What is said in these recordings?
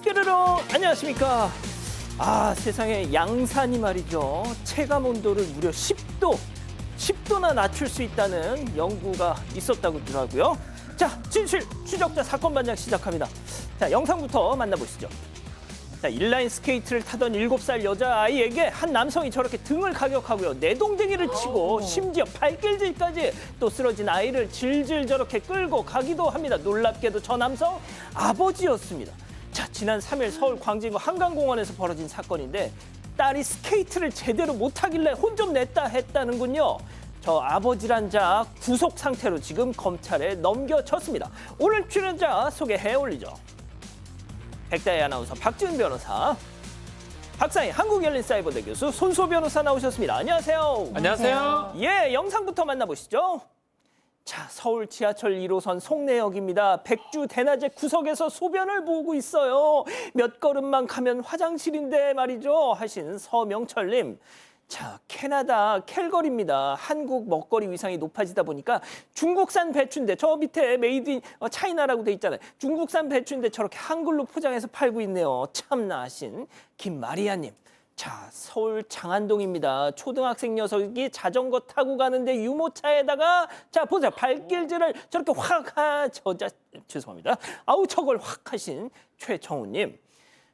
뾰로로 안녕하십니까. 세상에 양산이 말이죠. 체감 온도를 무려 10도나 낮출 수 있다는 연구가 있었다고 하더라고요. 자, 진실 추적자 사건 반장 시작합니다. 자, 영상부터 만나보시죠. 자, 인라인 스케이트를 타던 7살 여자아이에게 한 남성이 저렇게 등을 가격하고요. 내동댕이를 치고 심지어 발길질까지 또 쓰러진 아이를 질질 저렇게 끌고 가기도 합니다. 놀랍게도 저 남성 아버지였습니다. 자, 지난 3일 서울 광진구 한강공원에서 벌어진 사건인데 딸이 스케이트를 제대로 못하길래 혼 좀 냈다 했다는군요. 저 아버지란 자 구속 상태로 지금 검찰에 넘겨졌습니다. 오늘 출연자 소개해 올리죠. 백다희 아나운서, 박지은 변호사, 박사희 한국열린사이버대 교수 손수호 변호사 나오셨습니다. 안녕하세요. 안녕하세요. 예, 영상부터 만나보시죠. 자, 서울 지하철 1호선 송내역입니다. 백주 대낮에 구석에서 소변을 보고 있어요. 몇 걸음만 가면 화장실인데 말이죠 하신 서명철님. 자, 캐나다 캘거리입니다. 한국 먹거리 위상이 높아지다 보니까 중국산 배추인데 저 밑에 메이드 인 차이나라고 돼 있잖아요. 중국산 배추인데 저렇게 한글로 포장해서 팔고 있네요. 참나 하신 김마리아님. 자, 서울 장안동입니다. 초등학생 녀석이 자전거 타고 가는데 유모차에다가 자, 보세요. 발길질을 저렇게 죄송합니다. 아우 저걸 확 하신 최정우님.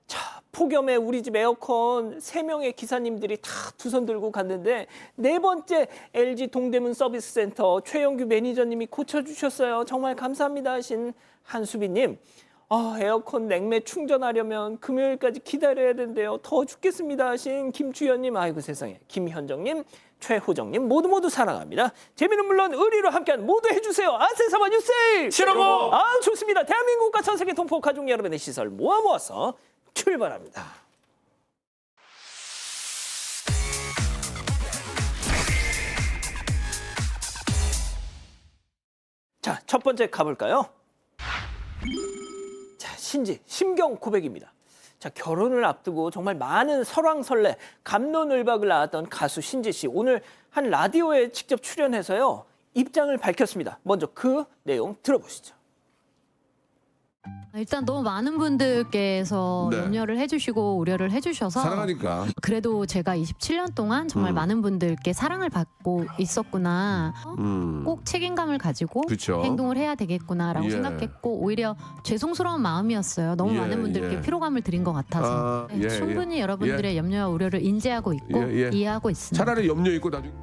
자, 폭염에 우리 집 에어컨 3명의 기사님들이 다 두 손 들고 갔는데 4번째 LG 동대문 서비스센터 최영규 매니저님이 고쳐주셨어요. 정말 감사합니다 하신 한수빈님. 에어컨 냉매 충전하려면 금요일까지 기다려야 된대요. 더워 죽겠습니다 하신 김주현님. 아이고 세상에. 김현정님, 최호정님 모두 사랑합니다. 재미는 물론 의리로 함께한 모두 해주세요. 아세사바 뉴스 실어보. 좋습니다. 대한민국과 전 세계 동포 가족 여러분의 시설 모아서 출발합니다. 자, 첫 번째 가볼까요? 자, 심경 고백입니다. 자, 결혼을 앞두고 정말 많은 설왕설래, 갑론을박을 낳았던 가수 신지 씨. 오늘 한 라디오에 직접 출연해서요. 입장을 밝혔습니다. 먼저 그 내용 들어보시죠. 일단 너무 많은 분들께서 네. 염려를 해주시고 우려를 해주셔서 사랑하니까. 그래도 제가 27년 동안 정말 많은 분들께 사랑을 받고 있었구나. 꼭 책임감을 가지고 그쵸. 행동을 해야 되겠구나라고 예. 생각했고 오히려 죄송스러운 마음이었어요. 너무 예, 많은 분들께 예. 피로감을 드린 것 같아서 예, 충분히 여러분들의 염려와 우려를 인지하고 있고 예, 예. 이해하고 있습니다. 차라리 염려 있고 나중에.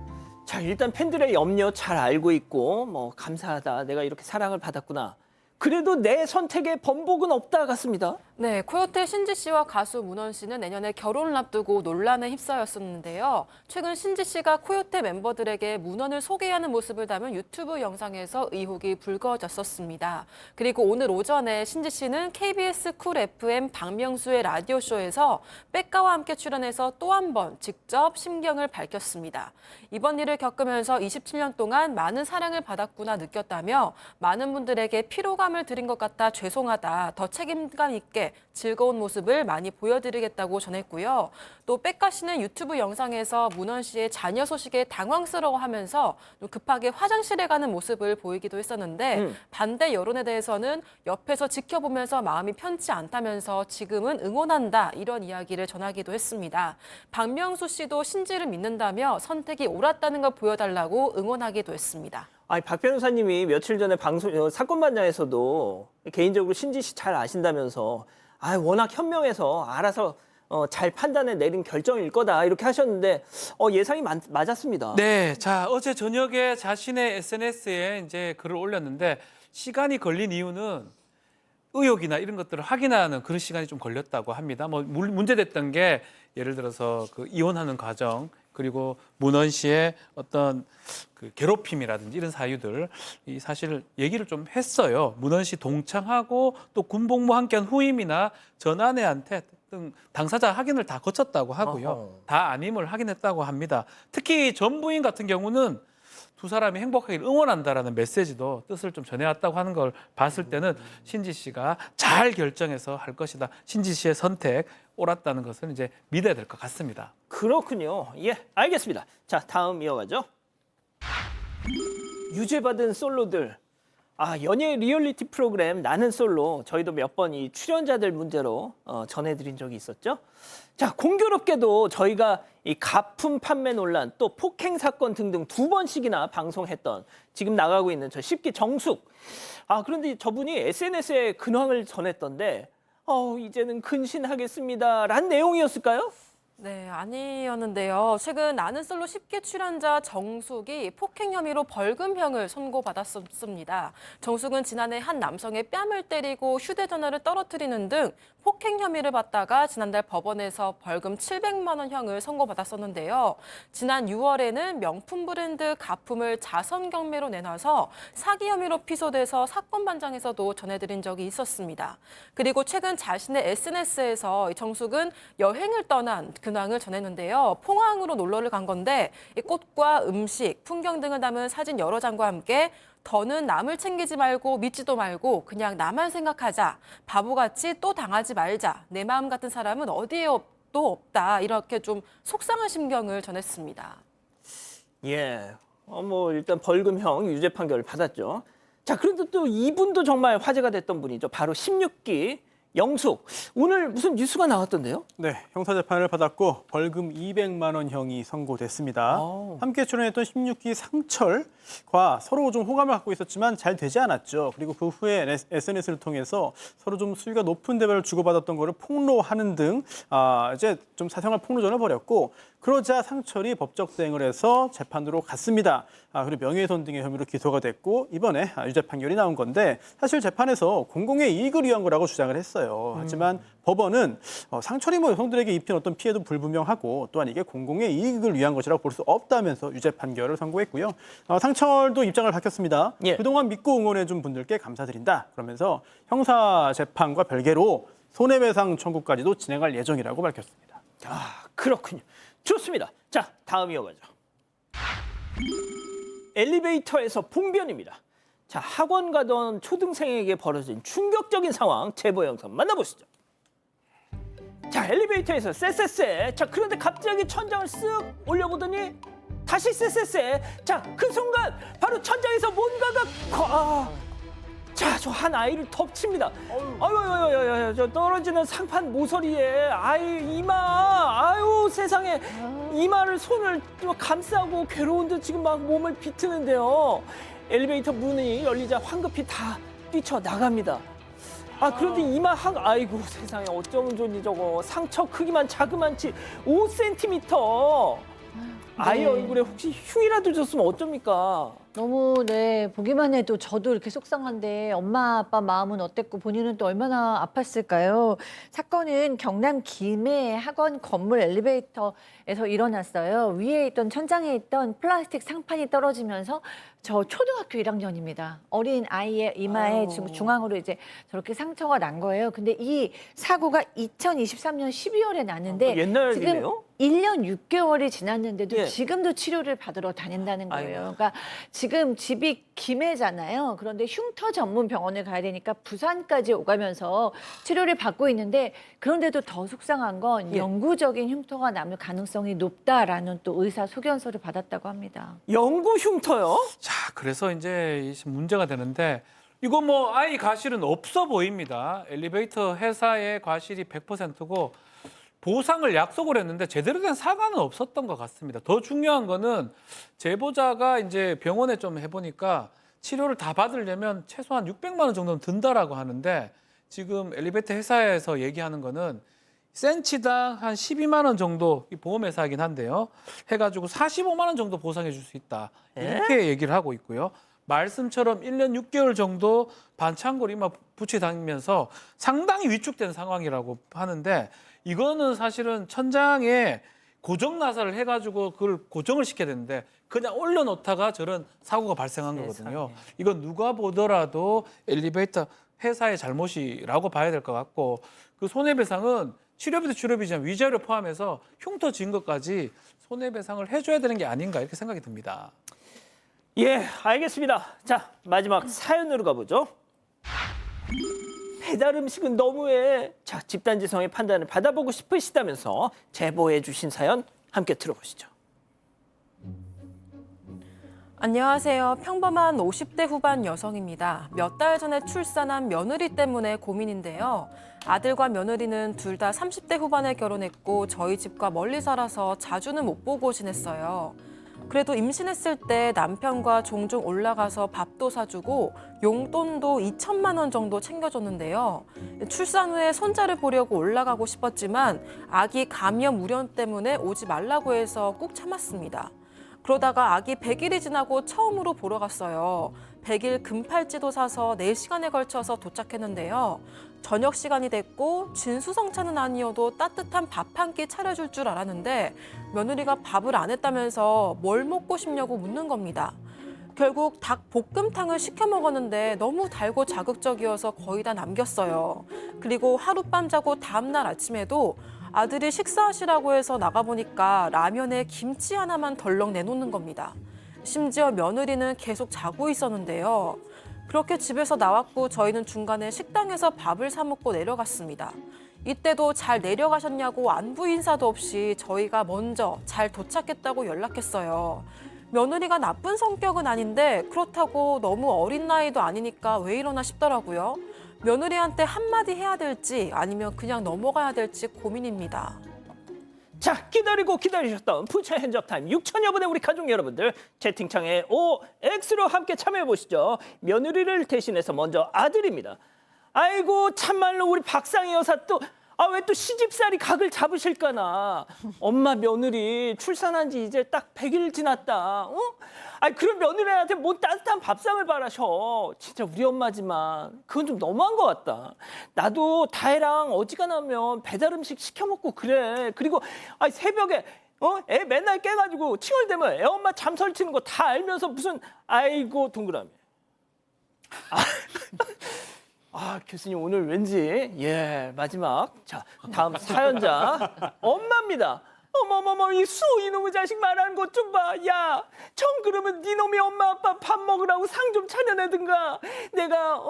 자, 일단 팬들의 염려 잘 알고 있고 감사하다. 내가 이렇게 사랑을 받았구나. 그래도 내 선택에 번복은 없다 같습니다. 네, 코요태 신지 씨와 가수 문원 씨는 내년에 결혼을 앞두고 논란에 휩싸였었는데요. 최근 신지 씨가 코요태 멤버들에게 문원을 소개하는 모습을 담은 유튜브 영상에서 의혹이 불거졌었습니다. 그리고 오늘 오전에 신지 씨는 KBS 쿨 FM 박명수의 라디오쇼에서 백가와 함께 출연해서 또 한 번 직접 심경을 밝혔습니다. 이번 일을 겪으면서 27년 동안 많은 사랑을 받았구나 느꼈다며 많은 분들에게 피로감을 드린 것 같아 죄송하다. 더 책임감 있게 즐거운 모습을 많이 보여드리겠다고 전했고요. 또 백가 씨는 유튜브 영상에서 문원 씨의 자녀 소식에 당황스러워하면서 급하게 화장실에 가는 모습을 보이기도 했었는데 반대 여론에 대해서는 옆에서 지켜보면서 마음이 편치 않다면서 지금은 응원한다 이런 이야기를 전하기도 했습니다. 박명수 씨도 신지를 믿는다며 선택이 옳았다는 걸 보여달라고 응원하기도 했습니다. 박 변호사님이 며칠 전에 사건 반장에서도 개인적으로 신지 씨 잘 아신다면서 워낙 현명해서 알아서 잘 판단해 내린 결정일 거다 이렇게 하셨는데 예상이 맞았습니다. 네, 자 어제 저녁에 자신의 SNS에 이제 글을 올렸는데 시간이 걸린 이유는 의혹이나 이런 것들을 확인하는 그런 시간이 좀 걸렸다고 합니다. 문제됐던 게 예를 들어서 그 이혼하는 과정 그리고 문원 씨의 어떤 그 괴롭힘이라든지 이런 사유들 이 사실 얘기를 좀 했어요. 문원 씨 동창하고 또 군복무 함께한 후임이나 전 아내한테 등 당사자 확인을 다 거쳤다고 하고요. 다 아님을 확인했다고 합니다. 특히 전 부인 같은 경우는 두 사람이 행복하기를 응원한다라는 메시지도 뜻을 좀 전해왔다고 하는 걸 봤을 때는 신지 씨가 잘 결정해서 할 것이다. 신지 씨의 선택 옳았다는 것을 이제 믿어야 될 것 같습니다. 그렇군요. 예, 알겠습니다. 자, 다음 이어가죠. 유죄받은 솔로들. 연예 리얼리티 프로그램 나는 솔로 저희도 몇 번 이 출연자들 문제로 전해드린 적이 있었죠. 자, 공교롭게도 저희가 이 가품 판매 논란 또 폭행 사건 등등 2번씩이나 방송했던 지금 나가고 있는 저 10기 정숙. 그런데 저분이 SNS에 근황을 전했던데 이제는 근신하겠습니다라는 내용이었을까요? 네, 아니었는데요. 최근 나는 솔로 10기 출연자 정숙이 폭행 혐의로 벌금형을 선고받았습니다. 정숙은 지난해 한 남성의 뺨을 때리고 휴대전화를 떨어뜨리는 등 폭행 혐의를 받다가 지난달 법원에서 벌금 700만 원형을 선고받았었는데요. 지난 6월에는 명품 브랜드 가품을 자선 경매로 내놔서 사기 혐의로 피소돼서 사건 반장에서도 전해드린 적이 있었습니다. 그리고 최근 자신의 SNS에서 정숙은 여행을 떠난 근황을 전했는데요. 포항으로 놀러를 간 건데 이 꽃과 음식, 풍경 등을 담은 사진 여러 장과 함께 더는 남을 챙기지 말고 믿지도 말고 그냥 나만 생각하자. 바보같이 또 당하지 말자. 내 마음 같은 사람은 어디에 또 없다. 이렇게 좀 속상한 심경을 전했습니다. 예, 일단 벌금형 유죄 판결을 받았죠. 자, 그런데 또 이분도 정말 화제가 됐던 분이죠. 바로 16기 영숙. 오늘 무슨 뉴스가 나왔던데요? 네, 형사재판을 받았고 벌금 200만 원형이 선고됐습니다. 함께 출연했던 16기 상철과 서로 좀 호감을 갖고 있었지만 잘 되지 않았죠. 그리고 그 후에 SNS를 통해서 서로 좀 수위가 높은 대화를 주고받았던 거를 폭로하는 등 이제 좀 사생활 폭로전을 벌였고 그러자 상철이 법적 대응을 해서 재판으로 갔습니다. 그리고 명예훼손 등의 혐의로 기소가 됐고 이번에 유죄 판결이 나온 건데 사실 재판에서 공공의 이익을 위한 거라고 주장을 했어요. 하지만 법원은 상철이 여성들에게 입힌 어떤 피해도 불분명하고 또한 이게 공공의 이익을 위한 것이라고 볼 수 없다면서 유죄 판결을 선고했고요. 상철도 입장을 밝혔습니다. 예. 그동안 믿고 응원해준 분들께 감사드린다. 그러면서 형사 재판과 별개로 손해배상 청구까지도 진행할 예정이라고 밝혔습니다. 그렇군요. 좋습니다. 자, 다음 이어가죠. 엘리베이터에서 봉변입니다. 자, 학원 가던 초등생에게 벌어진 충격적인 상황 제보 영상 만나보시죠. 자, 엘리베이터에서 쎄쎄쎄. 자, 그런데 갑자기 천장을 쓱 올려보더니 다시 쎄쎄쎄. 자, 그 순간 바로 천장에서 뭔가가 자, 저 한 아이를 덮칩니다. 아유, 저 떨어지는 상판 모서리에 아이 이마, 아유 세상에 이마를 손을 좀 감싸고 괴로운 듯 지금 막 몸을 비트는데요. 엘리베이터 문이 열리자 황급히 다 뛰쳐나갑니다. 그런데 이마 아이고 세상에 어쩌면 좋니 저거 상처 크기만 자그만치 5cm. 아이 얼굴에 혹시 흉이라도 줬으면 어쩝니까? 너무 보기만 해도 저도 이렇게 속상한데 엄마 아빠 마음은 어땠고 본인은 또 얼마나 아팠을까요? 사건은 경남 김해 학원 건물 엘리베이터에서 일어났어요. 위에 있던 천장에 있던 플라스틱 상판이 떨어지면서 저 초등학교 1학년입니다. 어린 아이의 이마에 중앙으로 이제 저렇게 상처가 난 거예요. 근데 이 사고가 2023년 12월에 났는데 옛날 지금 일이네요? 1년 6개월이 지났는데도 예. 지금도 치료를 받으러 다닌다는 거예요. 그러니까 지금 집이 김해잖아요. 그런데 흉터 전문 병원을 가야 되니까 부산까지 오가면서 치료를 받고 있는데 그런데도 더 속상한 건 예. 영구적인 흉터가 남을 가능성이 높다라는 또 의사 소견서를 받았다고 합니다. 영구 흉터요? 자, 그래서 이제 문제가 되는데 이거 아이 과실은 없어 보입니다. 엘리베이터 회사의 과실이 100%고 보상을 약속을 했는데 제대로 된 사과는 없었던 것 같습니다. 더 중요한 거는 제보자가 이제 병원에 좀 해보니까 치료를 다 받으려면 최소한 600만 원 정도는 든다라고 하는데 지금 엘리베이터 회사에서 얘기하는 거는 센치당 한 12만 원 정도 이 보험회사이긴 한데요. 해가지고 45만 원 정도 보상해 줄 수 있다. 이렇게 얘기를 하고 있고요. 말씀처럼 1년 6개월 정도 반창고를 이마 붙여다니면서 상당히 위축된 상황이라고 하는데 이거는 사실은 천장에 고정 나사를 해가지고 그걸 고정을 시켜야 되는데 그냥 올려놓다가 저런 사고가 발생한 거거든요. 이건 누가 보더라도 엘리베이터 회사의 잘못이라고 봐야 될 것 같고 그 손해배상은 치료비지만 위자료 포함해서 흉터 진 것까지 손해배상을 해줘야 되는 게 아닌가 이렇게 생각이 듭니다. 예, 알겠습니다. 자, 마지막 사연으로 가보죠. 배달 음식은 너무해. 자, 집단지성의 판단을 받아보고 싶으시다면서 제보해 주신 사연 함께 들어보시죠. 안녕하세요. 평범한 50대 후반 여성입니다. 몇 달 전에 출산한 며느리 때문에 고민인데요. 아들과 며느리는 둘 다 30대 후반에 결혼했고 저희 집과 멀리 살아서 자주는 못 보고 지냈어요. 그래도 임신했을 때 남편과 종종 올라가서 밥도 사주고 용돈도 2천만 원 정도 챙겨줬는데요. 출산 후에 손자를 보려고 올라가고 싶었지만 아기 감염 우려 때문에 오지 말라고 해서 꾹 참았습니다. 그러다가 아기 100일이 지나고 처음으로 보러 갔어요. 100일 금팔찌도 사서 4시간에 걸쳐서 도착했는데요. 저녁 시간이 됐고 진수성찬은 아니어도 따뜻한 밥 한 끼 차려줄 줄 알았는데 며느리가 밥을 안 했다면서 뭘 먹고 싶냐고 묻는 겁니다. 결국 닭 볶음탕을 시켜 먹었는데 너무 달고 자극적이어서 거의 다 남겼어요. 그리고 하룻밤 자고 다음날 아침에도 아들이 식사하시라고 해서 나가보니까 라면에 김치 하나만 덜렁 내놓는 겁니다. 심지어 며느리는 계속 자고 있었는데요. 그렇게 집에서 나왔고 저희는 중간에 식당에서 밥을 사 먹고 내려갔습니다. 이때도 잘 내려가셨냐고 안부 인사도 없이 저희가 먼저 잘 도착했다고 연락했어요. 며느리가 나쁜 성격은 아닌데 그렇다고 너무 어린 나이도 아니니까 왜 이러나 싶더라고요. 며느리한테 한마디 해야 될지 아니면 그냥 넘어가야 될지 고민입니다. 자, 기다리고 기다리셨던 부처 핸즈업 타임 6천여 분의 우리 가족 여러분들 채팅창에 OX로 함께 참여해 보시죠. 며느리를 대신해서 먼저 아들입니다. 아이고 참말로 우리 박상희 여사 또 왜 또 시집살이 각을 잡으실까나. 엄마 며느리 출산한 지 이제 딱 100일 지났다. 그런 며느리한테 뭔 따뜻한 밥상을 바라셔. 진짜 우리 엄마지만 그건 좀 너무한 것 같다. 나도 다혜랑 어지간하면 배달 음식 시켜 먹고 그래. 그리고 새벽에 애 맨날 깨가지고 칭얼대면 애 엄마 잠 설치는 거 다 알면서 무슨 아이고 동그라미. 교수님 오늘 왠지 마지막. 자, 다음 사연자 엄마입니다. 어머머머 이 수 이놈의 자식 말하는 것 좀 봐. 야, 정 그러면 네 놈이 엄마 아빠 밥 먹으라고 상 좀 차려내든가. 내가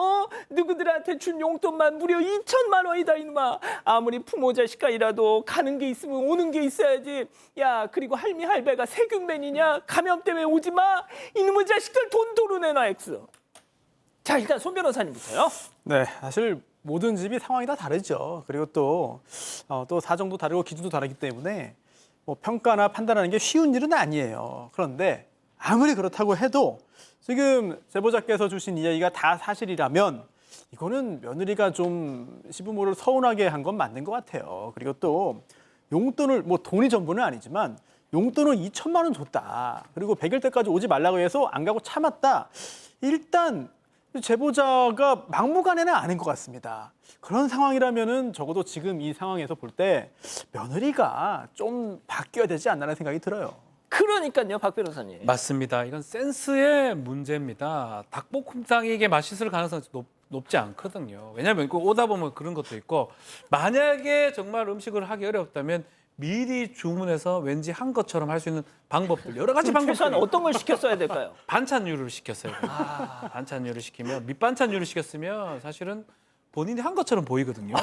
누구들한테 준 용돈만 무려 2천만 원이다 이놈아. 아무리 부모 자식간이라도 가는 게 있으면 오는 게 있어야지. 야, 그리고 할미 할배가 세균맨이냐? 감염 때문에 오지 마. 이놈의 자식들 돈 도로 내놔 X. 자, 일단 손 변호사님부터요. 네, 사실 모든 집이 상황이 다 다르죠. 그리고 또 사정도 다르고 기준도 다르기 때문에 뭐 평가나 판단하는 게 쉬운 일은 아니에요. 그런데 아무리 그렇다고 해도 지금 제보자께서 주신 이야기가 다 사실이라면 이거는 며느리가 좀 시부모를 서운하게 한 건 맞는 것 같아요. 그리고 또 용돈을 돈이 전부는 아니지만 용돈을 2천만 원 줬다. 그리고 100일 때까지 오지 말라고 해서 안 가고 참았다. 일단 제보자가 막무가내는 아닌 것 같습니다. 그런 상황이라면은 적어도 지금 이 상황에서 볼 때 며느리가 좀 바뀌어야 되지 않나라는 생각이 들어요. 그러니까요, 박 변호사님. 맞습니다. 이건 센스의 문제입니다. 닭볶음탕이 이게 맛있을 가능성이 높지 않거든요. 왜냐하면 오다 보면 그런 것도 있고 만약에 정말 음식을 하기 어렵다면 미리 주문해서 왠지 한 것처럼 할 수 있는 방법들 여러 가지 방법들. 최소한 어떤 걸 시켰어야 될까요? 반찬류를 시켰어요. 반찬류를 시키면 밑반찬류를 시켰으면 사실은 본인이 한 것처럼 보이거든요.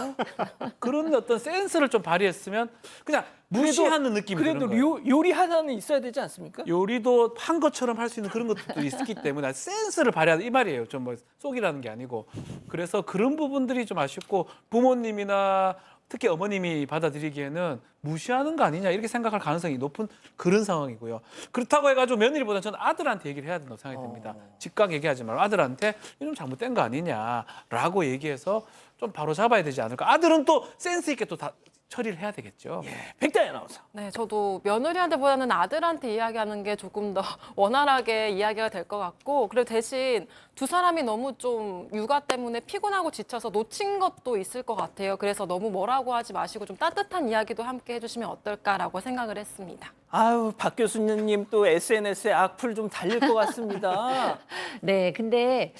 그런 어떤 센스를 좀 발휘했으면 그냥 무시하는 느낌이 드는 그래도 거예요. 요리 하나는 있어야 되지 않습니까? 요리도 한 것처럼 할 수 있는 그런 것들도 있기 때문에 센스를 발휘하는 이 말이에요. 좀 뭐 속이라는 게 아니고. 그래서 그런 부분들이 좀 아쉽고 부모님이나 특히 어머님이 받아들이기에는 무시하는 거 아니냐 이렇게 생각할 가능성이 높은 그런 상황이고요. 그렇다고 해가지고 며느리보다 저는 아들한테 얘기를 해야 된다고 생각이 듭니다. 즉각 얘기하지 말고 아들한테 이좀 잘못된 거 아니냐라고 얘기해서 좀 바로 잡아야 되지 않을까. 아들은 또 센스 있게 또 다 처리를 해야 되겠죠. 백다희 아나운서. 네, 저도 며느리한테보다는 아들한테 이야기하는 게 조금 더 원활하게 이야기가 될 것 같고, 그리고 대신 두 사람이 너무 좀 육아 때문에 피곤하고 지쳐서 놓친 것도 있을 것 같아요. 그래서 너무 뭐라고 하지 마시고 좀 따뜻한 이야기도 함께 해주시면 어떨까라고 생각을 했습니다. 아유, 박 교수님 또 SNS에 악플 좀 달릴 것 같습니다. 네, 근데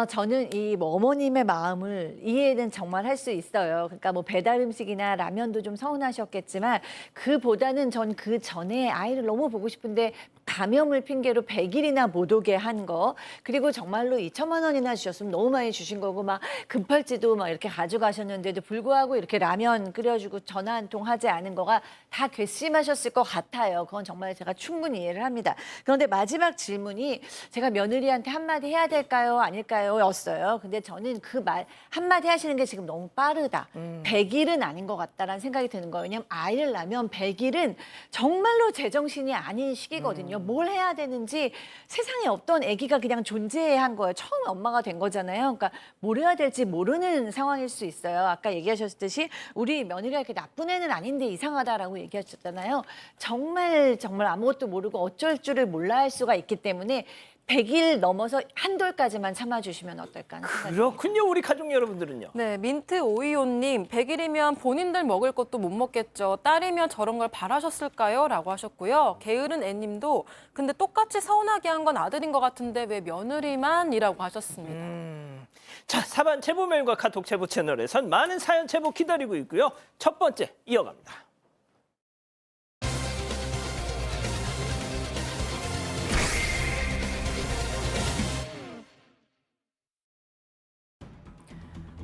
저는 이 어머님의 마음을 이해는 정말 할 수 있어요. 그러니까 뭐 배달 음식이나 라면도 좀 서운하셨겠지만 그보다는 전 그 전에 아이를 너무 보고 싶은데 감염을 핑계로 100일이나 못 오게 한 거, 그리고 정말로 2천만 원이나 주셨으면 너무 많이 주신 거고 막 금팔찌도 막 이렇게 가져가셨는데도 불구하고 이렇게 라면 끓여주고 전화 한 통 하지 않은 거가 다 괘씸하셨을 것 같아요. 맞아요. 그건 정말 제가 충분히 이해를 합니다. 그런데 마지막 질문이 제가 며느리한테 한마디 해야 될까요? 아닐까요? 였어요. 근데 저는 그 말 한마디 하시는 게 지금 너무 빠르다. 100일은 아닌 것 같다라는 생각이 드는 거예요. 왜냐하면 아이를 낳으면 100일은 정말로 제정신이 아닌 시기거든요. 뭘 해야 되는지 세상에 없던 아기가 그냥 존재한 거예요. 처음 엄마가 된 거잖아요. 그러니까 뭘 해야 될지 모르는 상황일 수 있어요. 아까 얘기하셨듯이 우리 며느리가 이렇게 나쁜 애는 아닌데 이상하다라고 얘기하셨잖아요. 정말 아무것도 모르고 어쩔 줄을 몰라 할 수가 있기 때문에 100일 넘어서 한 돌까지만 참아주시면 어떨까 하는 생각이 듭니다. 그렇군요. 우리 가족 여러분들은요. 네, 민트 오이오님, 100일이면 본인들 먹을 것도 못 먹겠죠. 딸이면 저런 걸 바라셨을까요? 라고 하셨고요. 게으른 애님도 근데 똑같이 서운하게 한 건 아들인 것 같은데 왜 며느리만? 이라고 하셨습니다. 자, 사반 제보메일과 카톡 제보 채널에선 많은 사연 제보 기다리고 있고요. 첫 번째 이어갑니다.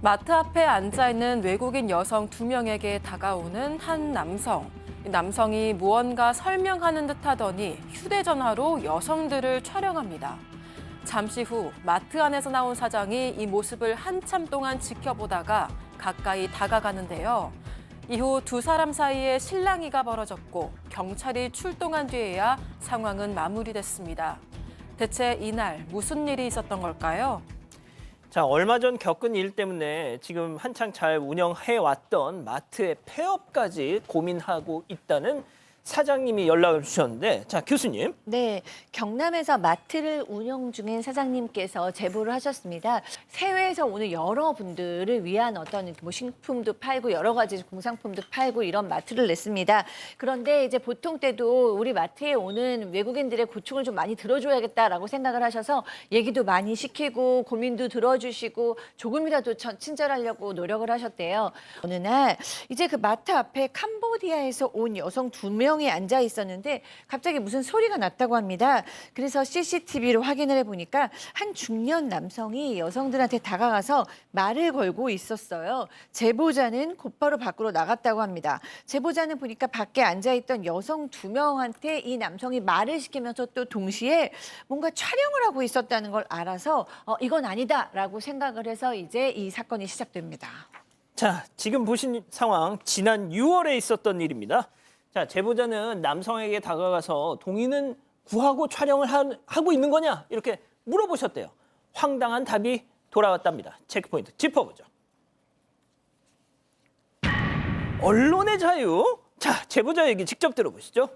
마트 앞에 앉아있는 외국인 여성 2명에게 다가오는 한 남성. 이 남성이 무언가 설명하는 듯 하더니 휴대전화로 여성들을 촬영합니다. 잠시 후 마트 안에서 나온 사장이 이 모습을 한참 동안 지켜보다가 가까이 다가가는데요. 이후 두 사람 사이에 실랑이가 벌어졌고 경찰이 출동한 뒤에야 상황은 마무리됐습니다. 대체 이날 무슨 일이 있었던 걸까요? 자, 얼마 전 겪은 일 때문에 지금 한창 잘 운영해왔던 마트의 폐업까지 고민하고 있다는 사장님이 연락을 주셨는데, 자, 교수님. 네, 경남에서 마트를 운영 중인 사장님께서 제보를 하셨습니다. 해외에서 오는 여러분들을 위한 어떤 뭐 식품도 팔고 여러 가지 공산품도 팔고 이런 마트를 냈습니다. 그런데 이제 보통 때도 우리 마트에 오는 외국인들의 고충을 좀 많이 들어줘야겠다라고 생각을 하셔서 얘기도 많이 시키고 고민도 들어주시고 조금이라도 친절하려고 노력을 하셨대요. 어느 날 이제 그 마트 앞에 캄보디아에서 온 여성 2명이 앉아 있었는데 갑자기 무슨 소리가 났다고 합니다. 그래서 CCTV로 확인을 해보니까 한 중년 남성이 여성들한테 다가가서 말을 걸고 있었어요. 제보자는 곧바로 밖으로 나갔다고 합니다. 제보자는 보니까 밖에 앉아있던 여성 2명한테 이 남성이 말을 시키면서 또 동시에 뭔가 촬영을 하고 있었다는 걸 알아서 이건 아니다라고 생각을 해서 이제 이 사건이 시작됩니다. 자, 지금 보신 상황 지난 6월에 있었던 일입니다. 자, 제보자는 남성에게 다가가서 동의는 구하고 촬영을 하고 있는 거냐? 이렇게 물어보셨대요. 황당한 답이 돌아왔답니다. 체크포인트 짚어보죠. 언론의 자유? 자, 제보자 얘기 직접 들어보시죠.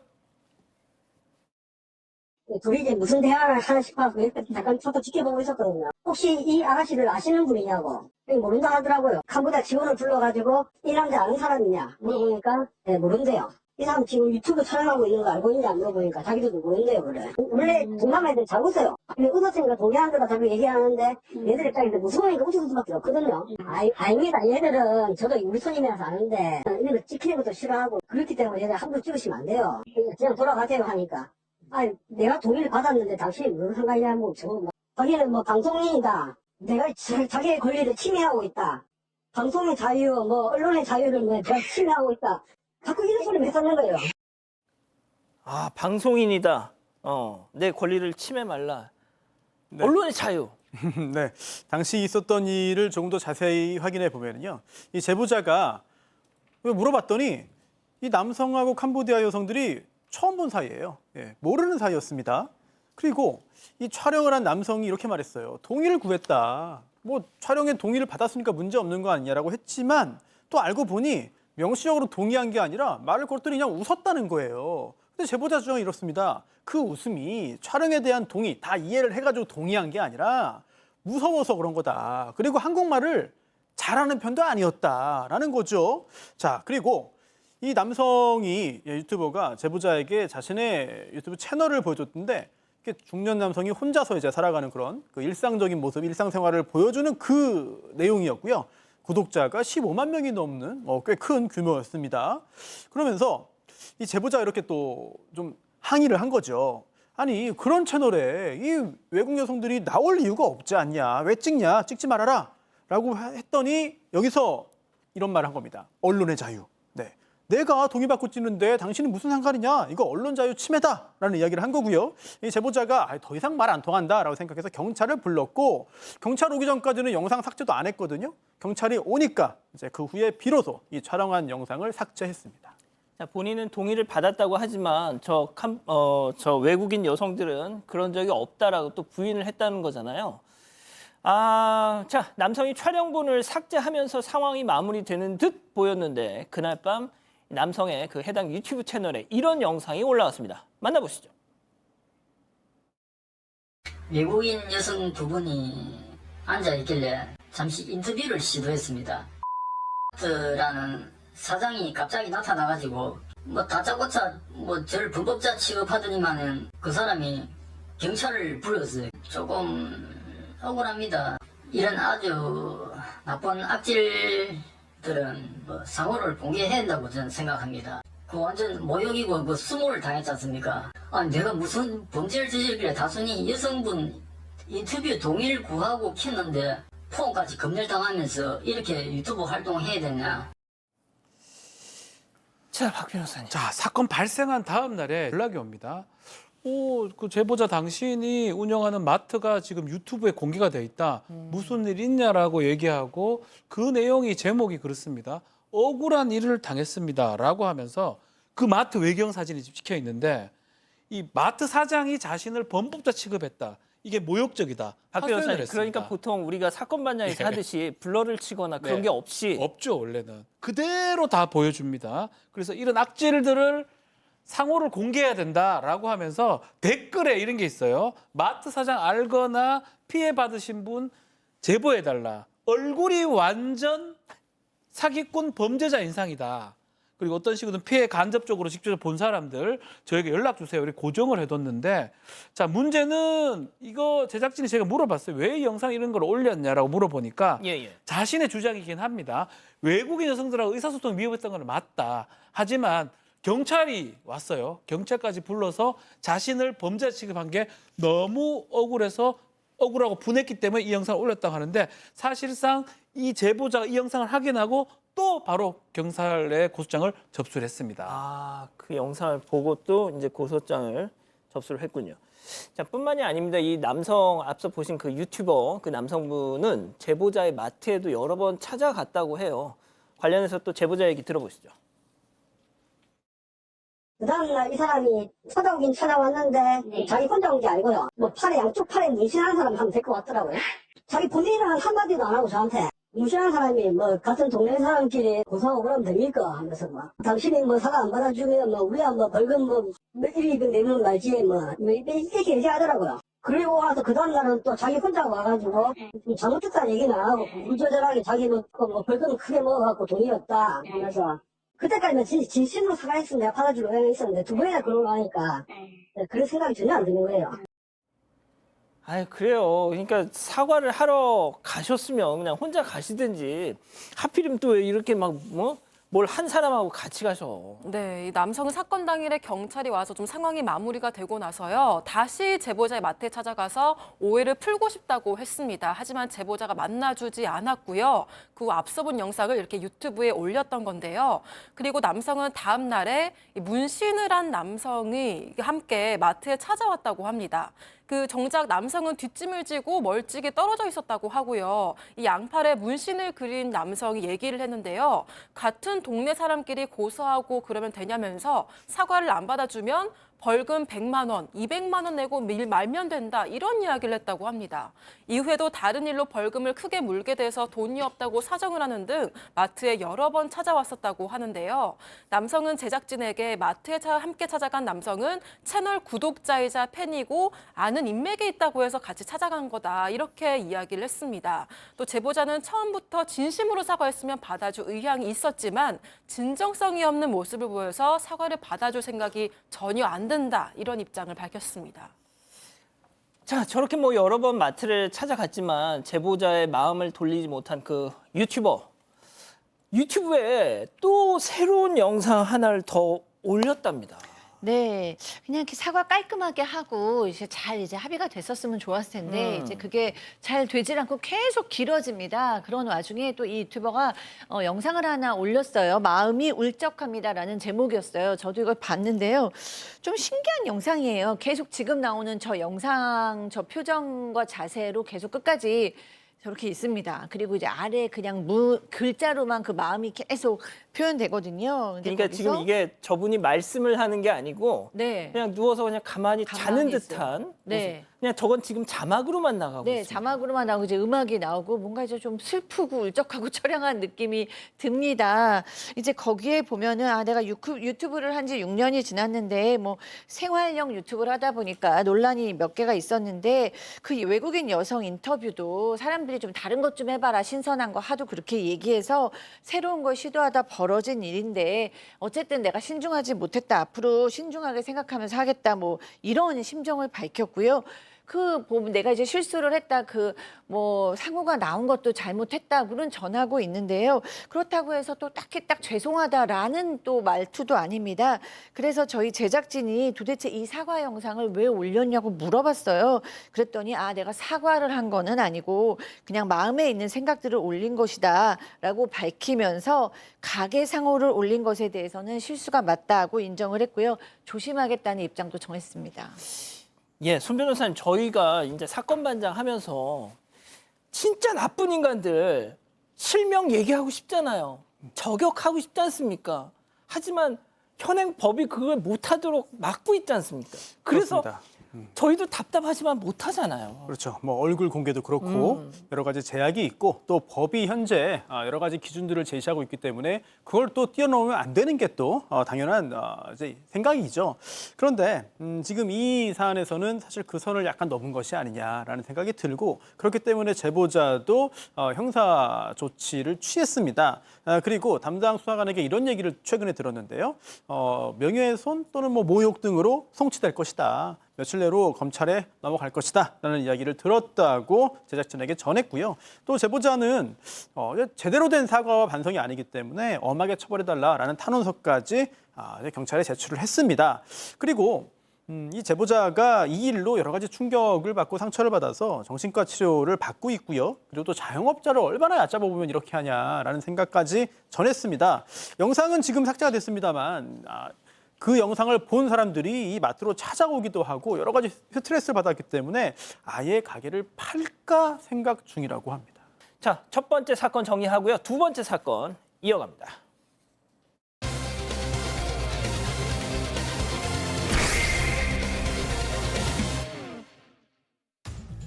둘이 이제 무슨 대화를 하나 싶어서 잠깐 저도 지켜보고 있었거든요. 혹시 이 아가씨를 아시는 분이냐고. 모른다 하더라고요. 캄보디아 직원을 불러가지고 이 남자 아는 사람이냐 물어보니까 네, 모른대요. 이 사람 지금 유튜브 촬영하고 있는 거 알고 있는지 안 물어보니까 자기들도 모른대요, 그래. 원래 동남 애들 잘 웃어요. 근데 웃었으니까 동의하는 거다 자꾸 얘기하는데 얘들 입장에서 무서우니까 웃을 수밖에 없거든요. 아닙니다. 얘들은 저도 우리 손님이라서 아는데 이런 거 찍히는 것도 싫어하고 그렇기 때문에 얘들 함부로 찍으시면 안 돼요. 그냥 돌아가세요 하니까. 내가 동의를 받았는데 당신이 무슨 상관이냐고 자기는 뭐 방송인이다. 내가 자기의 권리를 침해하고 있다. 방송의 자유, 뭐 언론의 자유를 내가 침해하고 있다. 자꾸 이런 소리를 했었는 거예요. 아, 방송인이다. 내 권리를 침해 말라. 네. 언론의 자유. 네, 당시 있었던 일을 조금 더 자세히 확인해 보면요, 이 제보자가 물어봤더니 이 남성하고 캄보디아 여성들이 처음 본 사이예요. 예, 모르는 사이였습니다. 그리고 이 촬영을 한 남성이 이렇게 말했어요. 동의를 구했다. 뭐 촬영에 동의를 받았으니까 문제 없는 거 아니냐라고 했지만 또 알고 보니 명시적으로 동의한 게 아니라 말을 걸더니 그냥 웃었다는 거예요. 근데 제보자 주장이 이렇습니다. 그 웃음이 촬영에 대한 동의, 다 이해를 해가지고 동의한 게 아니라 무서워서 그런 거다. 그리고 한국말을 잘하는 편도 아니었다라는 거죠. 자, 그리고 이 남성이, 유튜버가 제보자에게 자신의 유튜브 채널을 보여줬는데 중년 남성이 혼자서 이제 살아가는 그런 그 일상적인 모습, 일상생활을 보여주는 그 내용이었고요. 구독자가 15만 명이 넘는 꽤 큰 규모였습니다. 그러면서 이 제보자가 이렇게 또 좀 항의를 한 거죠. 아니, 그런 채널에 이 외국 여성들이 나올 이유가 없지 않냐. 왜 찍냐. 찍지 말아라. 라고 했더니 여기서 이런 말을 한 겁니다. 언론의 자유. 네, 내가 동의받고 찍는데 당신은 무슨 상관이냐? 이거 언론 자유 침해다라는 이야기를 한 거고요. 이 제보자가 더 이상 말 안 통한다라고 생각해서 경찰을 불렀고 경찰 오기 전까지는 영상 삭제도 안 했거든요. 경찰이 오니까 이제 그 후에 비로소 이 촬영한 영상을 삭제했습니다. 자, 본인은 동의를 받았다고 하지만 저 외국인 여성들은 그런 적이 없다라고 또 부인을 했다는 거잖아요. 자, 남성이 촬영본을 삭제하면서 상황이 마무리되는 듯 보였는데 그날 밤 남성의 그 해당 유튜브 채널에 이런 영상이 올라왔습니다. 만나보시죠. 외국인 여성 두 분이 앉아 있길래 잠시 인터뷰를 시도했습니다. 라는 사장이 갑자기 나타나가지고 뭐 다짜고짜 저를 불법자 취급하더니만은 그 사람이 경찰을 불렀어요. 조금 억울합니다. 이런 아주 나쁜 악질들은 상호를 공개해야 한다고 저는 생각합니다. 그 완전 모욕이고 그 수모를 당했지 않습니까? 아니 내가 무슨 범죄를 저질길래 단순히 여성분 인터뷰 동의를 구하고 켰는데 폰까지 검열당하면서 이렇게 유튜브 활동해야 되냐? 자, 박 변호사님. 자, 사건 발생한 다음 날에 연락이 옵니다. 그 제보자 당신이 운영하는 마트가 지금 유튜브에 공개가 돼 있다. 무슨 일 있냐라고 얘기하고 그 내용이 제목이 그렇습니다. 억울한 일을 당했습니다라고 하면서 그 마트 외경 사진이 찍혀 있는데 이 마트 사장이 자신을 범법자 취급했다. 이게 모욕적이다. 박 하소연을 변호사님, 했습니다. 그러니까 보통 우리가 사건 반장에서 하듯이 블러를 치거나 그런 네. 게 없이 없죠, 원래는. 그대로 다 보여줍니다. 그래서 이런 악질들을 상호를 공개해야 된다라고 하면서 댓글에 이런 게 있어요. 마트 사장 알거나 피해 받으신 분 제보해달라. 얼굴이 완전 사기꾼 범죄자 인상이다. 그리고 어떤 식으로든 피해 간접적으로 직접 본 사람들 저에게 연락 주세요. 이렇게 고정을 해뒀는데 자, 문제는 이거 제작진이 제가 물어봤어요. 왜 이 영상 이런 걸 올렸냐라고 물어보니까 자신의 주장이긴 합니다. 외국인 여성들하고 의사소통 위협했던 건 맞다. 하지만 경찰이 왔어요. 경찰까지 불러서 자신을 범죄 취급한 게 너무 억울해서 억울하고 분했기 때문에 이 영상을 올렸다고 하는데 사실상 이 제보자가 이 영상을 확인하고 또 바로 경찰에 고소장을 접수를 했습니다. 그 영상을 보고 또 이제 고소장을 접수를 했군요. 자, 뿐만이 아닙니다. 이 남성 앞서 보신 그 유튜버 그 남성분은 제보자의 마트에도 여러 번 찾아갔다고 해요. 관련해서 또 제보자 얘기 들어보시죠. 그 다음날 이 사람이 찾아오긴 찾아왔는데 자기 혼자 온 게 아니고요. 뭐 팔에 양쪽 팔에 문신하는 사람 한 번 데리고 왔더라고요. 자기 본인은 한마디도 안 하고 저한테 문신하는 사람이 뭐 같은 동네 사람끼리 고소하고 그러면 됩니까? 하면서 뭐 당신이 뭐 사과 안 받아주면 뭐 우리야 뭐 벌금 뭐 1,200 내면 말지 뭐 이렇게 얘기하더라고요. 그리고 와서 그 다음날은 또 자기 혼자 와가지고 잘못했다는 얘기는 안 하고 불조절하게 자기는 뭐 벌금 크게 먹어갖고 돈이 없다 하면서 그때까지는 진심으로 사과했으면 내가 받아줄 의향이 있었는데 두 번이나 그러고 나니까 그런 생각이 전혀 안 드는 거예요. 그래요. 그러니까 사과를 하러 가셨으면 그냥 혼자 가시든지 하필이면 또 왜 이렇게 막 뭘 한 사람하고 같이 가셔. 네, 이 남성은 사건 당일에 경찰이 와서 좀 상황이 마무리가 되고 나서요. 다시 제보자의 마트에 찾아가서 오해를 풀고 싶다고 했습니다. 하지만 제보자가 만나주지 않았고요. 그 후 앞서 본 영상을 이렇게 유튜브에 올렸던 건데요. 그리고 남성은 다음 날에 문신을 한 남성이 함께 마트에 찾아왔다고 합니다. 그 정작 남성은 뒷짐을 지고 멀찍이 떨어져 있었다고 하고요. 이 양팔에 문신을 그린 남성이 얘기를 했는데요. 같은 동네 사람끼리 고소하고 그러면 되냐면서 사과를 안 받아주면 벌금 100만 원, 200만 원 내고 말면 된다 이런 이야기를 했다고 합니다. 이후에도 다른 일로 벌금을 크게 물게 돼서 돈이 없다고 사정을 하는 등 마트에 여러 번 찾아왔었다고 하는데요. 남성은 제작진에게 마트에 함께 찾아간 남성은 채널 구독자이자 팬이고 아는 인맥이 있다고 해서 같이 찾아간 거다 이렇게 이야기를 했습니다. 또 제보자는 처음부터 진심으로 사과했으면 받아줄 의향이 있었지만 진정성이 없는 모습을 보여서 사과를 받아줄 생각이 전혀 안 된다 이런 입장을 밝혔습니다. 자, 저렇게 뭐 여러 번 마트를 찾아갔지만 제보자의 마음을 돌리지 못한 그 유튜브에 또 새로운 영상 하나를 더 올렸답니다. 네, 그냥 이렇게 사과 깔끔하게 하고 이제 잘 이제 합의가 됐었으면 좋았을 텐데 이제 그게 잘 되질 않고 계속 길어집니다. 그런 와중에 또 이 유튜버가 영상을 하나 올렸어요. 마음이 울적합니다라는 제목이었어요. 저도 이걸 봤는데요. 좀 신기한 영상이에요. 계속 지금 나오는 저 영상, 저 표정과 자세로 계속 끝까지 저렇게 있습니다. 그리고 이제 아래 그냥 글자로만 그 마음이 계속 표현되거든요. 근데 그러니까 거기서 지금 이게 저분이 말씀을 하는 게 아니고 네. 그냥 누워서 그냥 가만히 자는 있어요. 듯한 네. 모습. 그냥 저건 지금 자막으로만 나가고 네, 있습니다. 자막으로만 나오고 이제 음악이 나오고 뭔가 이제 좀 슬프고 울적하고 처량한 느낌이 듭니다. 이제 거기에 보면은 아 내가 유튜브를 한 지 6년이 지났는데 뭐 생활형 유튜브를 하다 보니까 논란이 몇 개가 있었는데 그 외국인 여성 인터뷰도 사람들이 좀 다른 것 좀 해봐라 신선한 거 하도 그렇게 얘기해서 새로운 걸 시도하다 벌어진 일인데 어쨌든 내가 신중하지 못했다 앞으로 신중하게 생각하면서 하겠다 뭐 이런 심정을 밝혔고요. 보면 내가 이제 실수를 했다. 뭐 상호가 나온 것도 잘못했다고는 전하고 있는데요. 그렇다고 해서 또 딱히 딱 죄송하다라는 또 말투도 아닙니다. 그래서 저희 제작진이 도대체 이 사과 영상을 왜 올렸냐고 물어봤어요. 그랬더니 아 내가 사과를 한 거는 아니고 그냥 마음에 있는 생각들을 올린 것이다라고 밝히면서 가계상호를 올린 것에 대해서는 실수가 맞다고 인정을 했고요. 조심하겠다는 입장도 정했습니다. 예, 손 변호사님, 저희가 이제 사건 반장하면서 진짜 나쁜 인간들 실명 얘기하고 싶잖아요. 저격하고 싶지 않습니까? 하지만 현행 법이 그걸 못하도록 막고 있지 않습니까? 그래서 그렇습니다. 저희도 답답하지만 못하잖아요. 그렇죠. 뭐 얼굴 공개도 그렇고 여러 가지 제약이 있고 또 법이 현재 여러 가지 기준들을 제시하고 있기 때문에 그걸 또 뛰어넘으면 안 되는 게 또 당연한 이제 생각이죠. 그런데 지금 이 사안에서는 사실 그 선을 약간 넘은 것이 아니냐라는 생각이 들고 그렇기 때문에 제보자도 형사 조치를 취했습니다. 그리고 담당 수사관에게 이런 얘기를 최근에 들었는데요. 명예훼손 또는 뭐 모욕 등으로 송치될 것이다. 며칠 내로 검찰에 넘어갈 것이다 라는 이야기를 들었다고 제작진에게 전했고요. 또 제보자는 제대로 된 사과와 반성이 아니기 때문에 엄하게 처벌해달라라는 탄원서까지 경찰에 제출을 했습니다. 그리고 이 제보자가 이 일로 여러 가지 충격을 받고 상처를 받아서 정신과 치료를 받고 있고요. 그리고 또 자영업자를 얼마나 얕잡아 보면 이렇게 하냐라는 생각까지 전했습니다. 영상은 지금 삭제가 됐습니다만 그 영상을 본 사람들이 이 마트로 찾아오기도 하고 여러 가지 스트레스를 받았기 때문에 아예 가게를 팔까 생각 중이라고 합니다. 자, 첫 번째 사건 정리하고요. 두 번째 사건 이어갑니다.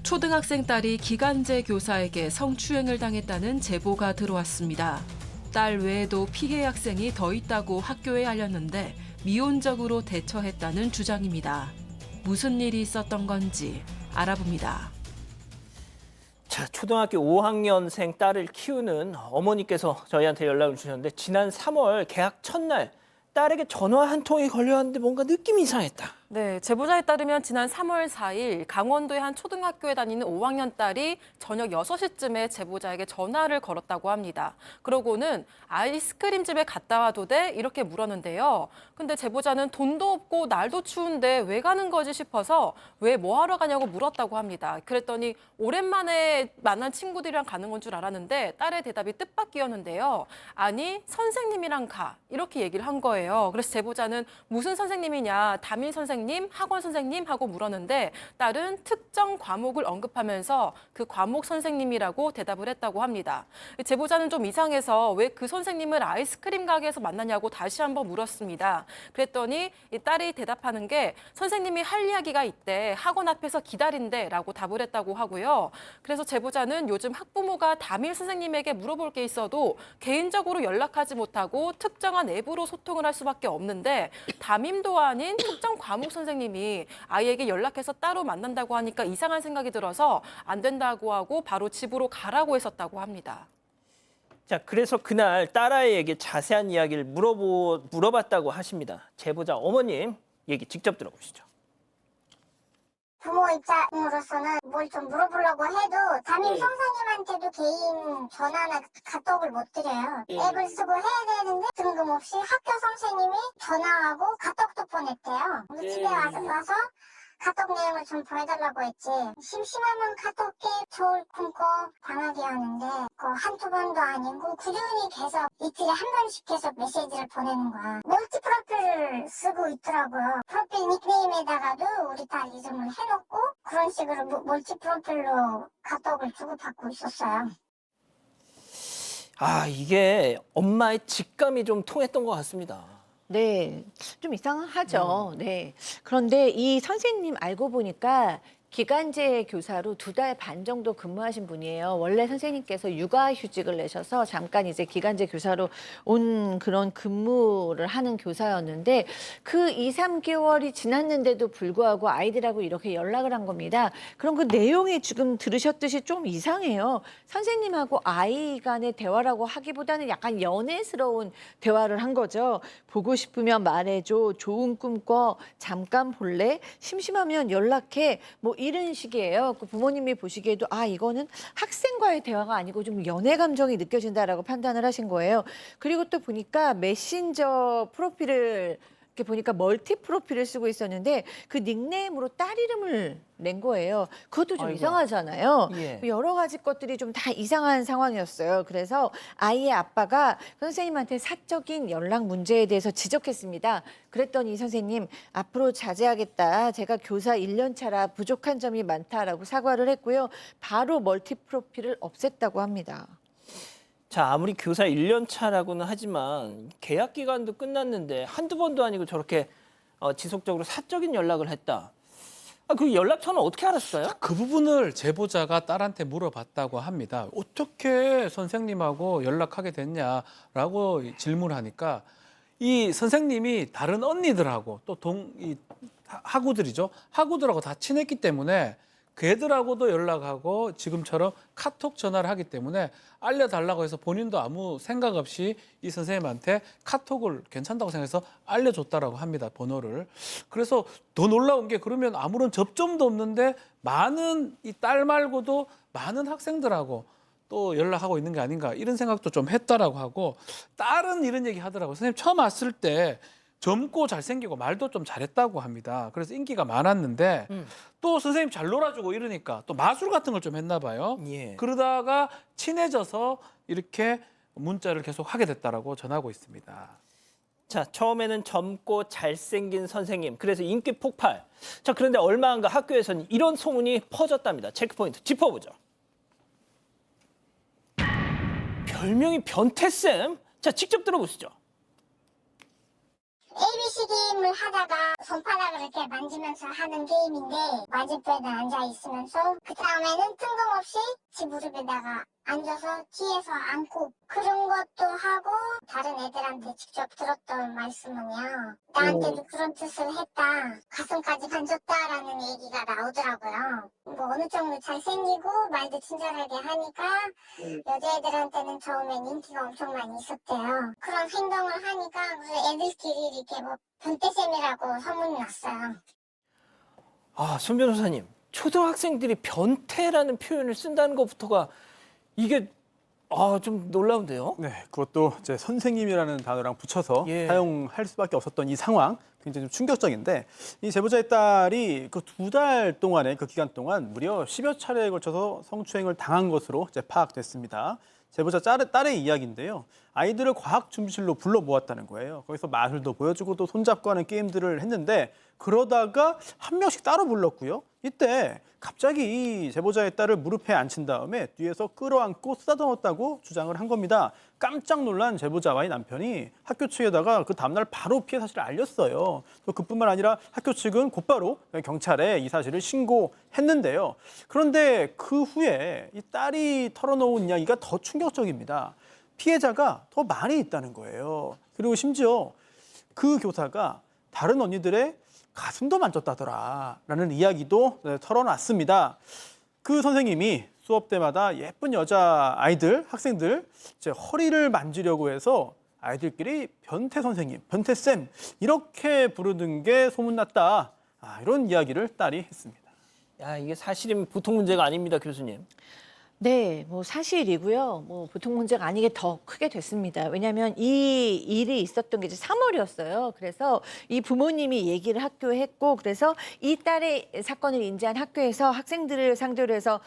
초등학생 딸이 기간제 교사에게 성추행을 당했다는 제보가 들어왔습니다. 딸 외에도 피해 학생이 더 있다고 학교에 알렸는데 미온적으로 대처했다는 주장입니다. 무슨 일이 있었던 건지 알아봅니다. 자, 초등학교 5학년생 딸을 키우는 어머니께서 저희한테 연락을 주셨는데 지난 3월 개학 첫날 딸에게 전화 한 통이 걸려왔는데 뭔가 느낌이 이상했다. 네, 제보자에 따르면 지난 3월 4일 강원도의 한 초등학교에 다니는 5학년 딸이 저녁 6시쯤에 제보자에게 전화를 걸었다고 합니다. 그러고는 아이스크림 집에 갔다 와도 돼? 이렇게 물었는데요. 근데 제보자는 돈도 없고 날도 추운데 왜 가는 거지 싶어서 왜 뭐 하러 가냐고 물었다고 합니다. 그랬더니 오랜만에 만난 친구들이랑 가는 건 줄 알았는데 딸의 대답이 뜻밖이었는데요. 아니, 선생님이랑 가. 이렇게 얘기를 한 거예요. 그래서 제보자는 무슨 선생님이냐, 담임 선생님, 학원 선생님 하고 물었는데 딸은 특정 과목을 언급하면서 그 과목 선생님이라고 대답을 했다고 합니다. 제보자는 좀 이상해서 왜 그 선생님을 아이스크림 가게에서 만나냐고 다시 한번 물었습니다. 그랬더니 이 딸이 대답하는 게 선생님이 할 이야기가 있대, 학원 앞에서 기다린대 라고 답을 했다고 하고요. 그래서 제보자는 요즘 학부모가 담임 선생님에게 물어볼 게 있어도 개인적으로 연락하지 못하고 특정한 앱으로 소통을 할 수밖에 없는데 담임도 아닌 특정 과목 선생님이 아이에게 연락해서 따로 만난다고 하니까 이상한 생각이 들어서 안 된다고 하고 바로 집으로 가라고 했었다고 합니다. 자, 그래서 그날 딸아이에게 자세한 이야기를 물어봤다고 하십니다. 제보자 어머님 얘기 직접 들어보시죠. 부모 입장으로서는 뭘 좀 물어보려고 해도 담임 선생님한테도 개인 전화나 카톡을 못 드려요. 앱을 쓰고 해야 되는데 뜬금없이 학교 선생님이 전화하고 카톡도 뻔했대요. 우리 집에 와서 카톡 내용을 좀 보여달라고 했지. 심심하면 카톡에 좋을 꿈꿔 당하게 하는데 한두 번도 아니고 꾸준히 계속 이틀에 한 번씩 계속 메시지를 보내는 거야. 멀티 프로필을 쓰고 있더라고요. 프로필 닉네임에다가도 우리 딸 이름을 해놓고 그런 식으로 멀티 프로필로 카톡을 주고받고 있었어요. 아, 이게 엄마의 직감이 좀 통했던 것 같습니다. 네, 좀 이상하죠. 네. 그런데 이 선생님 알고 보니까 기간제 교사로 2달 반 정도 근무하신 분이에요. 원래 선생님께서 육아휴직을 내셔서 잠깐 이제 기간제 교사로 온 그런 근무를 하는 교사였는데 그 2, 3개월이 지났는데도 불구하고 아이들하고 이렇게 연락을 한 겁니다. 그럼 그 내용이 지금 들으셨듯이 좀 이상해요. 선생님하고 아이 간의 대화라고 하기보다는 약간 연애스러운 대화를 한 거죠. 보고 싶으면 말해줘, 좋은 꿈 꿔, 잠깐 볼래, 심심하면 연락해, 뭐 이런 식이에요. 그 부모님이 보시기에도 이거는 학생과의 대화가 아니고 좀 연애 감정이 느껴진다라고 판단을 하신 거예요. 그리고 또 보니까 메신저 프로필을 이렇게 보니까 멀티 프로필을 쓰고 있었는데 그 닉네임으로 딸 이름을 낸 거예요. 그것도 좀 아이고. 이상하잖아요. 예. 여러 가지 것들이 좀 다 이상한 상황이었어요. 그래서 아이의 아빠가 선생님한테 사적인 연락 문제에 대해서 지적했습니다. 그랬더니 선생님 앞으로 자제하겠다. 제가 교사 1년 차라 부족한 점이 많다라고 사과를 했고요. 바로 멀티 프로필을 없앴다고 합니다. 자, 아무리 교사 1년 차라고는 하지만 계약 기간도 끝났는데 한두 번도 아니고 저렇게 지속적으로 사적인 연락을 했다. 그 연락처는 어떻게 알았어요? 그 부분을 제보자가 딸한테 물어봤다고 합니다. 어떻게 선생님하고 연락하게 됐냐라고 질문을 하니까 이 선생님이 다른 언니들하고 또 학우들이죠. 학우들하고 다 친했기 때문에 걔들하고도 연락하고 지금처럼 카톡 전화를 하기 때문에 알려달라고 해서 본인도 아무 생각 없이 이 선생님한테 카톡을 괜찮다고 생각해서 알려줬다라고 합니다. 번호를. 그래서 더 놀라운 게 그러면 아무런 접점도 없는데 많은 이 딸 말고도 많은 학생들하고 또 연락하고 있는 게 아닌가 이런 생각도 좀 했다라고 하고 딸은 이런 얘기 하더라고요. 선생님 처음 왔을 때 젊고 잘생기고 말도 좀 잘했다고 합니다. 그래서 인기가 많았는데 또 선생님 잘 놀아주고 이러니까 또 마술 같은 걸 좀 했나 봐요. 예. 그러다가 친해져서 이렇게 문자를 계속 하게 됐다라고 전하고 있습니다. 자, 처음에는 젊고 잘생긴 선생님. 그래서 인기 폭발. 자, 그런데 얼마 안가 학교에서는 이런 소문이 퍼졌답니다. 체크포인트 짚어보죠. 별명이 변태쌤? 자, 직접 들어보시죠. ABC 게임을 하다가 손바닥을 이렇게 만지면서 하는 게임인데 맞은편에 앉아 있으면서 그 다음에는 뜬금없이 지 무릎에다가 앉아서 뒤에서 안고 그런 것도 하고 다른 애들한테 직접 들었던 말씀은요. 나한테도 그런 뜻을 했다. 가슴까지 만졌다라는 얘기가 나오더라고요. 뭐 어느 정도 잘생기고 말도 친절하게 하니까 여자애들한테는 처음엔 인기가 엄청 많이 있었대요. 그런 행동을 하니까 그래서 애들끼리 이렇게 뭐 변태쌤이라고 소문이 났어요. 손 변호사님, 초등학생들이 변태라는 표현을 쓴다는 것부터가 이게 좀 놀라운데요? 네, 그것도 이제 선생님이라는 단어랑 붙여서 예. 사용할 수밖에 없었던 이 상황 굉장히 좀 충격적인데 이 제보자의 딸이 그 2달 동안의 그 기간 동안 무려 10여 차례에 걸쳐서 성추행을 당한 것으로 이제 파악됐습니다. 제보자 딸의 이야기인데요. 아이들을 과학 준비실로 불러 모았다는 거예요. 거기서 마술도 보여주고 또 손잡고 하는 게임들을 했는데 그러다가 한 명씩 따로 불렀고요. 이때 갑자기 이 제보자의 딸을 무릎에 앉힌 다음에 뒤에서 끌어안고 쓰다듬었다고 주장을 한 겁니다. 깜짝 놀란 제보자와의 남편이 학교 측에다가 그 다음날 바로 피해 사실을 알렸어요. 또 그뿐만 아니라 학교 측은 곧바로 경찰에 이 사실을 신고했는데요. 그런데 그 후에 이 딸이 털어놓은 이야기가 더 충격적입니다. 피해자가 더 많이 있다는 거예요. 그리고 심지어 그 교사가 다른 언니들의 가슴도 만졌다더라라는 이야기도 털어놨습니다. 그 선생님이 수업 때마다 예쁜 여자 아이들, 학생들 이제 허리를 만지려고 해서 아이들끼리 변태 선생님, 변태쌤 이렇게 부르는 게 소문났다. 이런 이야기를 딸이 했습니다. 야, 이게 사실은 보통 문제가 아닙니다, 교수님. 네, 뭐 사실이고요. 뭐 보통 문제가 아니게 더 크게 됐습니다. 왜냐하면 이 일이 있었던 게 이제 3월이었어요. 그래서 이 부모님이 얘기를 학교에 했고, 그래서 이 딸의 사건을 인지한 학교에서 학생들을 상대로 해서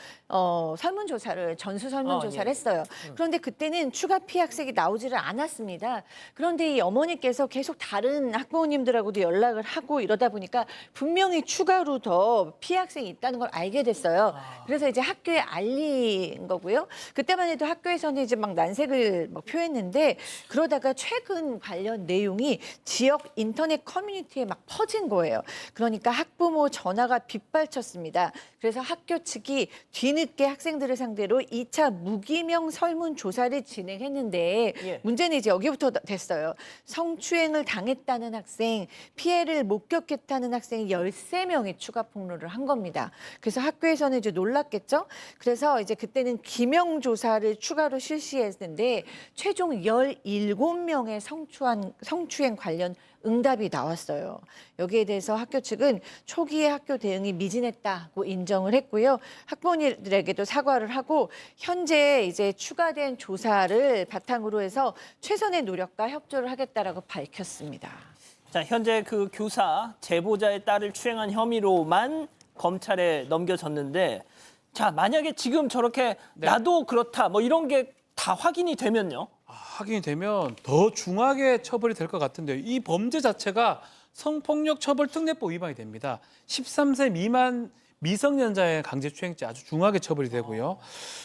설문조사를 전수 설문조사를 했어요. 그런데 그때는 추가 피해 학생이 나오지를 않았습니다. 그런데 이 어머니께서 계속 다른 학부모님들하고도 연락을 하고 이러다 보니까 분명히 추가로 더 피해 학생이 있다는 걸 알게 됐어요. 그래서 이제 학교에 알린 거고요. 그때만 해도 학교에서는 이제 막 난색을 막 표했는데, 그러다가 최근 관련 내용이 지역 인터넷 커뮤니티에 막 퍼진 거예요. 그러니까 학부모 전화가 빗발쳤습니다. 그래서 학교 측이 뒤늦게 학생들을 상대로 2차 무기명 설문조사를 진행했는데 예. 문제는 이제 여기부터 됐어요. 성추행을 당했다는 학생, 피해를 목격했다는 학생이 13명이 추가 폭로를 한 겁니다. 그래서 학교에서는 이제 놀랐겠죠? 그래서 이제 그때는 기명 조사를 추가로 실시했는데 최종 17명의 성추행 관련 응답이 나왔어요. 여기에 대해서 학교 측은 초기에 학교 대응이 미진했다고 인정을 했고요. 학부모님들에게도 사과를 하고 현재 이제 추가된 조사를 바탕으로 해서 최선의 노력과 협조를 하겠다라고 밝혔습니다. 자, 현재 그 교사 제보자의 딸을 추행한 혐의로만 검찰에 넘겨졌는데, 자, 만약에 지금 저렇게 나도 그렇다 뭐 이런 게 다 확인이 되면요. 확인이 되면 더 중하게 처벌이 될 것 같은데요. 이 범죄 자체가 성폭력처벌특례법 위반이 됩니다. 13세 미만 미성년자의 강제추행죄 아주 중하게 처벌이 되고요.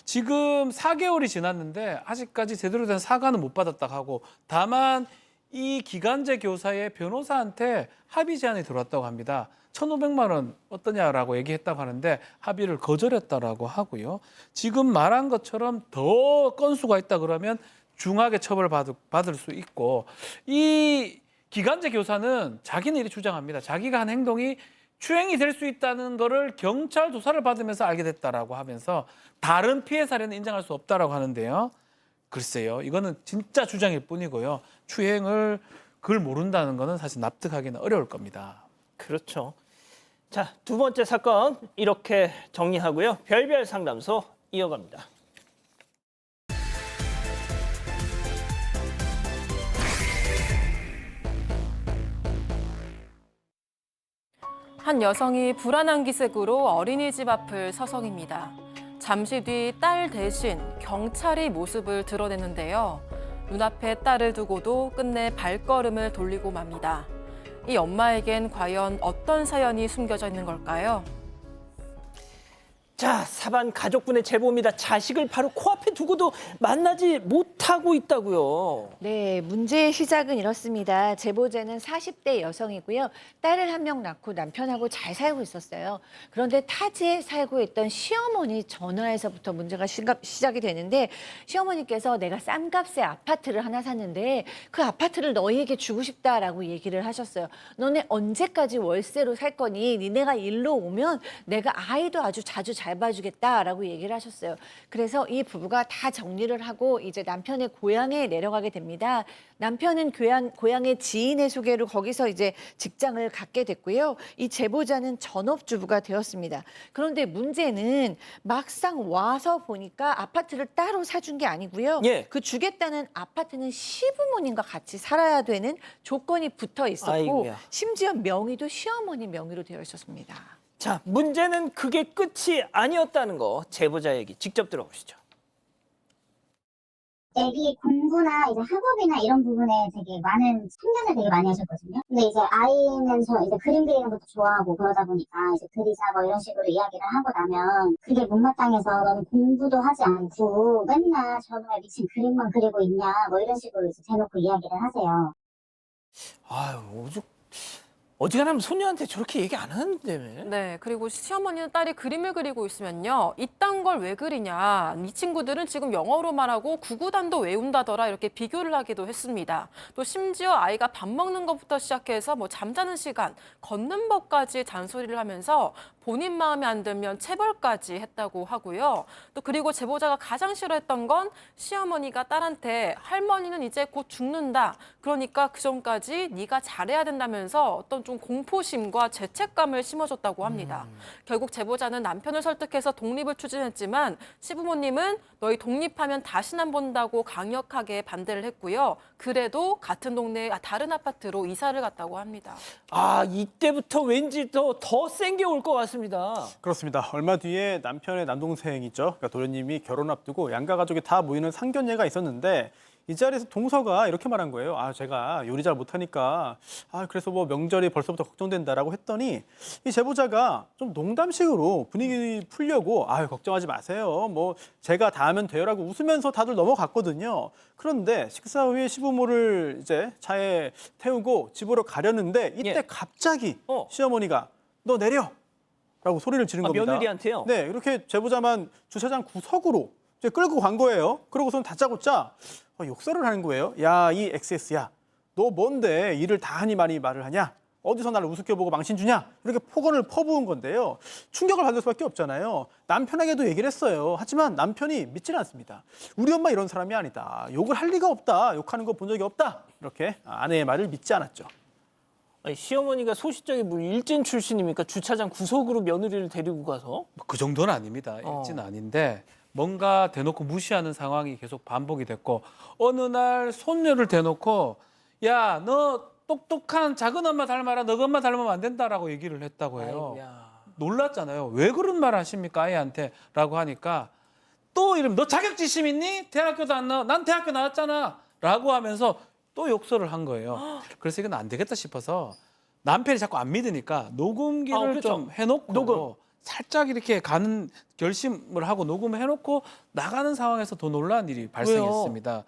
지금 4개월이 지났는데 아직까지 제대로 된 사과는 못 받았다고 하고, 다만 이 기간제 교사의 변호사한테 합의 제안이 들어왔다고 합니다. 1,500만 원 어떠냐라고 얘기했다고 하는데 합의를 거절했다라고 하고요. 지금 말한 것처럼 더 건수가 있다 그러면 중하게 처벌받을 수 있고, 이 기간제 교사는 자기는 이렇게 주장합니다. 자기가 한 행동이 추행이 될 수 있다는 거를 경찰 조사를 받으면서 알게 됐다라고 하면서 다른 피해 사례는 인정할 수 없다라고 하는데요. 글쎄요, 이거는 진짜 주장일 뿐이고요. 추행을 그걸 모른다는 거는 사실 납득하기는 어려울 겁니다. 그렇죠. 자, 두 번째 사건 이렇게 정리하고요. 별별 상담소 이어갑니다. 한 여성이 불안한 기색으로 어린이집 앞을 서성입니다. 잠시 뒤 딸 대신 경찰이 모습을 드러내는데요. 눈앞에 딸을 두고도 끝내 발걸음을 돌리고 맙니다. 이 엄마에겐 과연 어떤 사연이 숨겨져 있는 걸까요? 자, 사반 가족분의 제보입니다. 자식을 바로 코앞에 두고도 만나지 못하고 있다고요. 네, 문제의 시작은 이렇습니다. 제보자는 40대 여성이고요. 딸을 한 명 낳고 남편하고 잘 살고 있었어요. 그런데 타지에 살고 있던 시어머니 전화에서부터 문제가 시작이 되는데, 시어머니께서 내가 싼값에 아파트를 하나 샀는데 그 아파트를 너희에게 주고 싶다라고 얘기를 하셨어요. 너네 언제까지 월세로 살 거니? 니네가 일로 오면 내가 아이도 아주 자주 잘 봐주겠다라고 얘기를 하셨어요. 그래서 이 부부가 다 정리를 하고 이제 남편의 고향에 내려가게 됩니다. 남편은 고향의 지인의 소개로 거기서 이제 직장을 갖게 됐고요. 이 제보자는 전업주부가 되었습니다. 그런데 문제는 막상 와서 보니까 아파트를 따로 사준 게 아니고요. 예. 그 주겠다는 아파트는 시부모님과 같이 살아야 되는 조건이 붙어 있었고, 아이고야. 심지어 명의도 시어머니 명의로 되어 있었습니다. 자, 문제는 그게 끝이 아니었다는 거 제보자 얘기 직접 들어보시죠. 애기 공부나 이제 학업이나 이런 부분에 되게 많은 참견을 되게 많이 하셨거든요. 근데 이제 아이는 저 이제 그림 그리는 것도 좋아하고 그러다 보니까 이제 그리자 뭐 이런 식으로 이야기를 하고 나면 그게 못마땅해서 너는 공부도 하지 않고 맨날 저놈의 미친 그림만 그리고 있냐 뭐 이런 식으로 이제 대놓고 이야기를 하세요. 아유, 어지간하면 손녀한테 저렇게 얘기 안 하는데. 네, 그리고 시어머니는 딸이 그림을 그리고 있으면요. 이딴 걸 왜 그리냐. 이 친구들은 지금 영어로만 하고 구구단도 외운다더라. 이렇게 비교를 하기도 했습니다. 또 심지어 아이가 밥 먹는 것부터 시작해서 뭐 잠자는 시간, 걷는 법까지 잔소리를 하면서 본인 마음에 안 들면 체벌까지 했다고 하고요. 또 그리고 제보자가 가장 싫어했던 건 시어머니가 딸한테 할머니는 이제 곧 죽는다. 그러니까 그 전까지 네가 잘해야 된다면서 어떤 좀 공포심과 죄책감을 심어줬다고 합니다. 결국 제보자는 남편을 설득해서 독립을 추진했지만 시부모님은 너희 독립하면 다시는 안 본다고 강력하게 반대를 했고요. 그래도 같은 동네의 다른 아파트로 이사를 갔다고 합니다. 아, 이때부터 왠지 더 센 게 올 것 같습니다. 그렇습니다. 얼마 뒤에 남편의 남동생이죠. 그러니까 도련님이 결혼 앞두고 양가 가족이 다 모이는 상견례가 있었는데 이 자리에서 동서가 이렇게 말한 거예요. 아, 제가 요리 잘 못하니까 그래서 뭐 명절이 벌써부터 걱정된다라고 했더니 이 제보자가 좀 농담식으로 분위기 풀려고 걱정하지 마세요. 뭐 제가 다 하면 돼요라고 웃으면서 다들 넘어갔거든요. 그런데 식사 후에 시부모를 이제 차에 태우고 집으로 가려는데 이때 예. 갑자기 시어머니가 너 내려! 라고 소리를 지른 겁니다. 며느리한테요? 네, 이렇게 제보자만 주차장 구석으로 이제 끌고 간 거예요. 그러고선 다짜고짜 욕설을 하는 거예요. 야, 이 XS야. 너 뭔데 일을 다 하니 많이 말을 하냐? 어디서 나를 우습게 보고 망신 주냐? 이렇게 폭언을 퍼부은 건데요. 충격을 받을 수밖에 없잖아요. 남편에게도 얘기를 했어요. 하지만 남편이 믿지는 않습니다. 우리 엄마 이런 사람이 아니다. 욕을 할 리가 없다. 욕하는 거 본 적이 없다. 이렇게 아내의 말을 믿지 않았죠. 아니, 시어머니가 소시적에 뭐 일진 출신입니까? 주차장 구석으로 며느리를 데리고 가서? 그 정도는 아닙니다. 일지는 아닌데 뭔가 대놓고 무시하는 상황이 계속 반복이 됐고 어느 날 손녀를 대놓고 야, 너 똑똑한 작은 엄마 닮아라. 너 엄마 닮으면 안 된다라고 얘기를 했다고 해요. 아이고야. 놀랐잖아요. 왜 그런 말 하십니까 아이한테? 라고 하니까 또 이러면 너 자격지심 있니? 대학교도 안 나와. 난 대학교 나왔잖아. 라고 하면서 또 욕설을 한 거예요. 그래서 이건 안 되겠다 싶어서 남편이 자꾸 안 믿으니까 녹음기를 그렇죠. 좀 해놓고 녹음. 살짝 이렇게 가는 결심을 하고 녹음해놓고 나가는 상황에서 더 놀라운 일이 발생했습니다.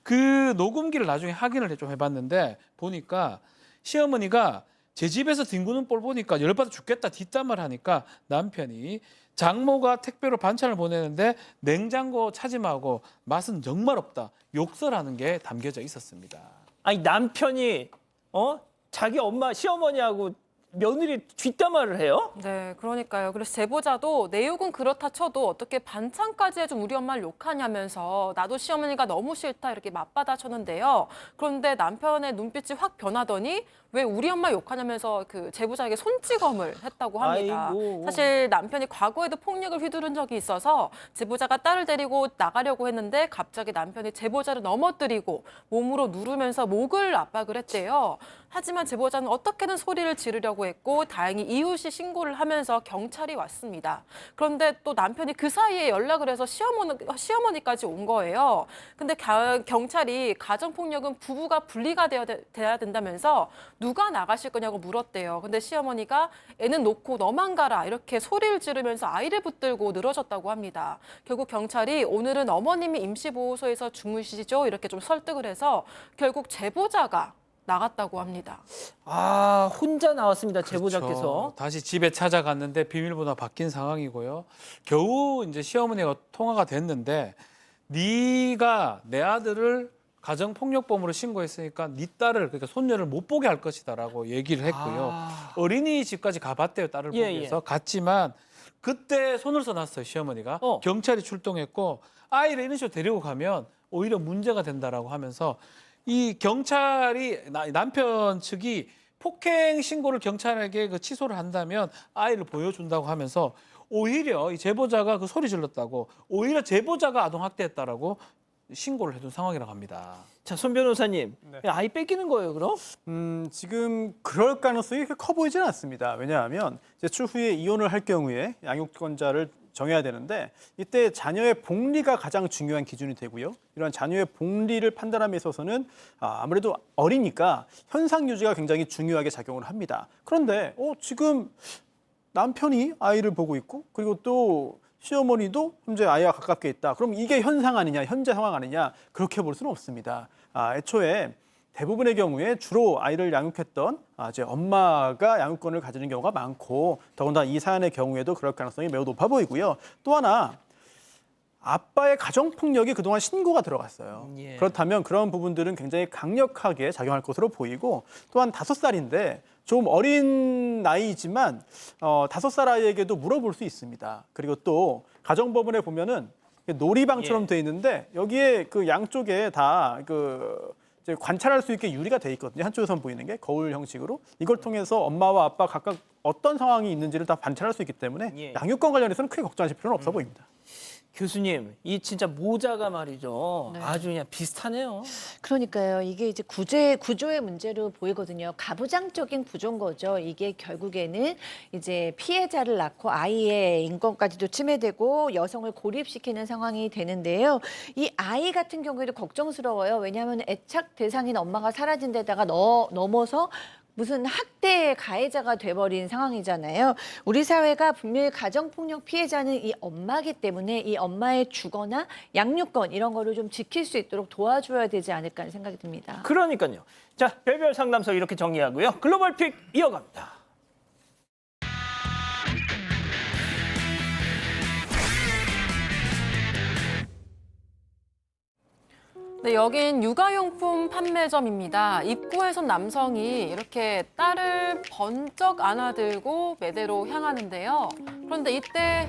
그 녹음기를 나중에 확인을 좀 해봤는데 보니까 시어머니가 제 집에서 뒹구는 꼴 보니까 열받아 죽겠다 뒷담을 하니까 남편이 장모가 택배로 반찬을 보내는데 냉장고 차짐하고 맛은 정말 없다. 욕설하는 게 담겨져 있었습니다. 아니, 남편이 자기 엄마 시어머니하고 며느리 뒷담화를 해요? 네, 그러니까요. 그래서 제보자도 내용은 그렇다 쳐도 어떻게 반찬까지 해준 우리 엄마를 욕하냐면서 나도 시어머니가 너무 싫다 이렇게 맞받아쳤는데요. 그런데 남편의 눈빛이 확 변하더니 왜 우리 엄마 욕하냐면서 그 제보자에게 손찌검을 했다고 합니다. 아이고. 사실 남편이 과거에도 폭력을 휘두른 적이 있어서 제보자가 딸을 데리고 나가려고 했는데 갑자기 남편이 제보자를 넘어뜨리고 몸으로 누르면서 목을 압박을 했대요. 하지만 제보자는 어떻게든 소리를 지르려고 했고 다행히 이웃이 신고를 하면서 경찰이 왔습니다. 그런데 또 남편이 그 사이에 연락을 해서 시어머니까지 온 거예요. 근데 경찰이 가정폭력은 부부가 분리가 돼야 된다면서 누가 나가실 거냐고 물었대요. 근데 시어머니가 애는 놓고 너만 가라 이렇게 소리를 지르면서 아이를 붙들고 늘어졌다고 합니다. 결국 경찰이 오늘은 어머님이 임시보호소에서 주무시죠 이렇게 좀 설득을 해서 결국 제보자가 나갔다고 합니다. 아, 혼자 나왔습니다. 제보자께서. 그렇죠. 다시 집에 찾아갔는데 비밀번호가 바뀐 상황이고요. 겨우 이제 시어머니가 통화가 됐는데 네가 내 아들을 가정폭력범으로 신고했으니까 네 딸을 그러니까 손녀를 못 보게 할 것이다라고 얘기를 했고요. 어린이집까지 가봤대요. 딸을 보기 위해서. 갔지만 그때 손을 써놨어요. 시어머니가. 경찰이 출동했고 아이를 이런 식으로 데리고 가면 오히려 문제가 된다라고 하면서 이 경찰이 남편 측이 폭행 신고를 경찰에게 그 취소를 한다면 아이를 보여준다고 하면서 오히려 이 제보자가 그 소리 질렀다고 오히려 제보자가 아동학대했다라고 신고를 해둔 상황이라고 합니다. 자, 손 변호사님, 아이 뺏기는 거예요, 그럼? 지금 그럴 가능성이 그렇게 커 보이지는 않습니다. 왜냐하면 이제 추후에 이혼을 할 경우에 양육권자를 정해야 되는데 이때 자녀의 복리가 가장 중요한 기준이 되고요. 이러한 자녀의 복리를 판단함에 있어서는 아무래도 어리니까 현상 유지가 굉장히 중요하게 작용을 합니다. 그런데 지금 남편이 아이를 보고 있고 그리고 또 시어머니도 현재 아이와 가깝게 있다. 그럼 이게 현상 아니냐, 현재 상황 아니냐 그렇게 볼 수는 없습니다. 애초에 대부분의 경우에 주로 아이를 양육했던 이제 엄마가 양육권을 가지는 경우가 많고 더군다나 이 사안의 경우에도 그럴 가능성이 매우 높아 보이고요. 또 하나 아빠의 가정폭력이 그동안 신고가 들어갔어요. 예. 그렇다면 그런 부분들은 굉장히 강력하게 작용할 것으로 보이고 또한 5살인데 좀 어린 나이지만 5살 아이에게도 물어볼 수 있습니다. 그리고 또 가정법원에 보면은 놀이방처럼 돼 있는데 여기에 그 양쪽에 다 이제 관찰할 수 있게 유리가 돼 있거든요. 한쪽에선 보이는 게 거울 형식으로. 이걸 통해서 엄마와 아빠 각각 어떤 상황이 있는지를 다 관찰할 수 있기 때문에 양육권 관련해서는 크게 걱정하실 필요는 없어 보입니다. 교수님, 이 진짜 모자가 말이죠. 네. 아주 그냥 비슷하네요. 그러니까요. 이게 이제 구조의 문제로 보이거든요. 가부장적인 구조인 거죠. 이게 결국에는 이제 피해자를 낳고 아이의 인권까지도 침해되고 여성을 고립시키는 상황이 되는데요. 이 아이 같은 경우에도 걱정스러워요. 왜냐하면 애착 대상인 엄마가 사라진 데다가 넘어서 무슨 학대의 가해자가 돼버린 상황이잖아요. 우리 사회가 분명히 가정폭력 피해자는 이 엄마기 때문에 이 엄마의 주거나 양육권 이런 거를 좀 지킬 수 있도록 도와줘야 되지 않을까 하는 생각이 듭니다. 그러니까요. 자, 별별 상담소 이렇게 정리하고요. 글로벌 픽 이어갑니다. 네, 여긴 육아용품 판매점입니다. 입구에서 남성이 이렇게 딸을 번쩍 안아들고 매대로 향하는데요. 그런데 이때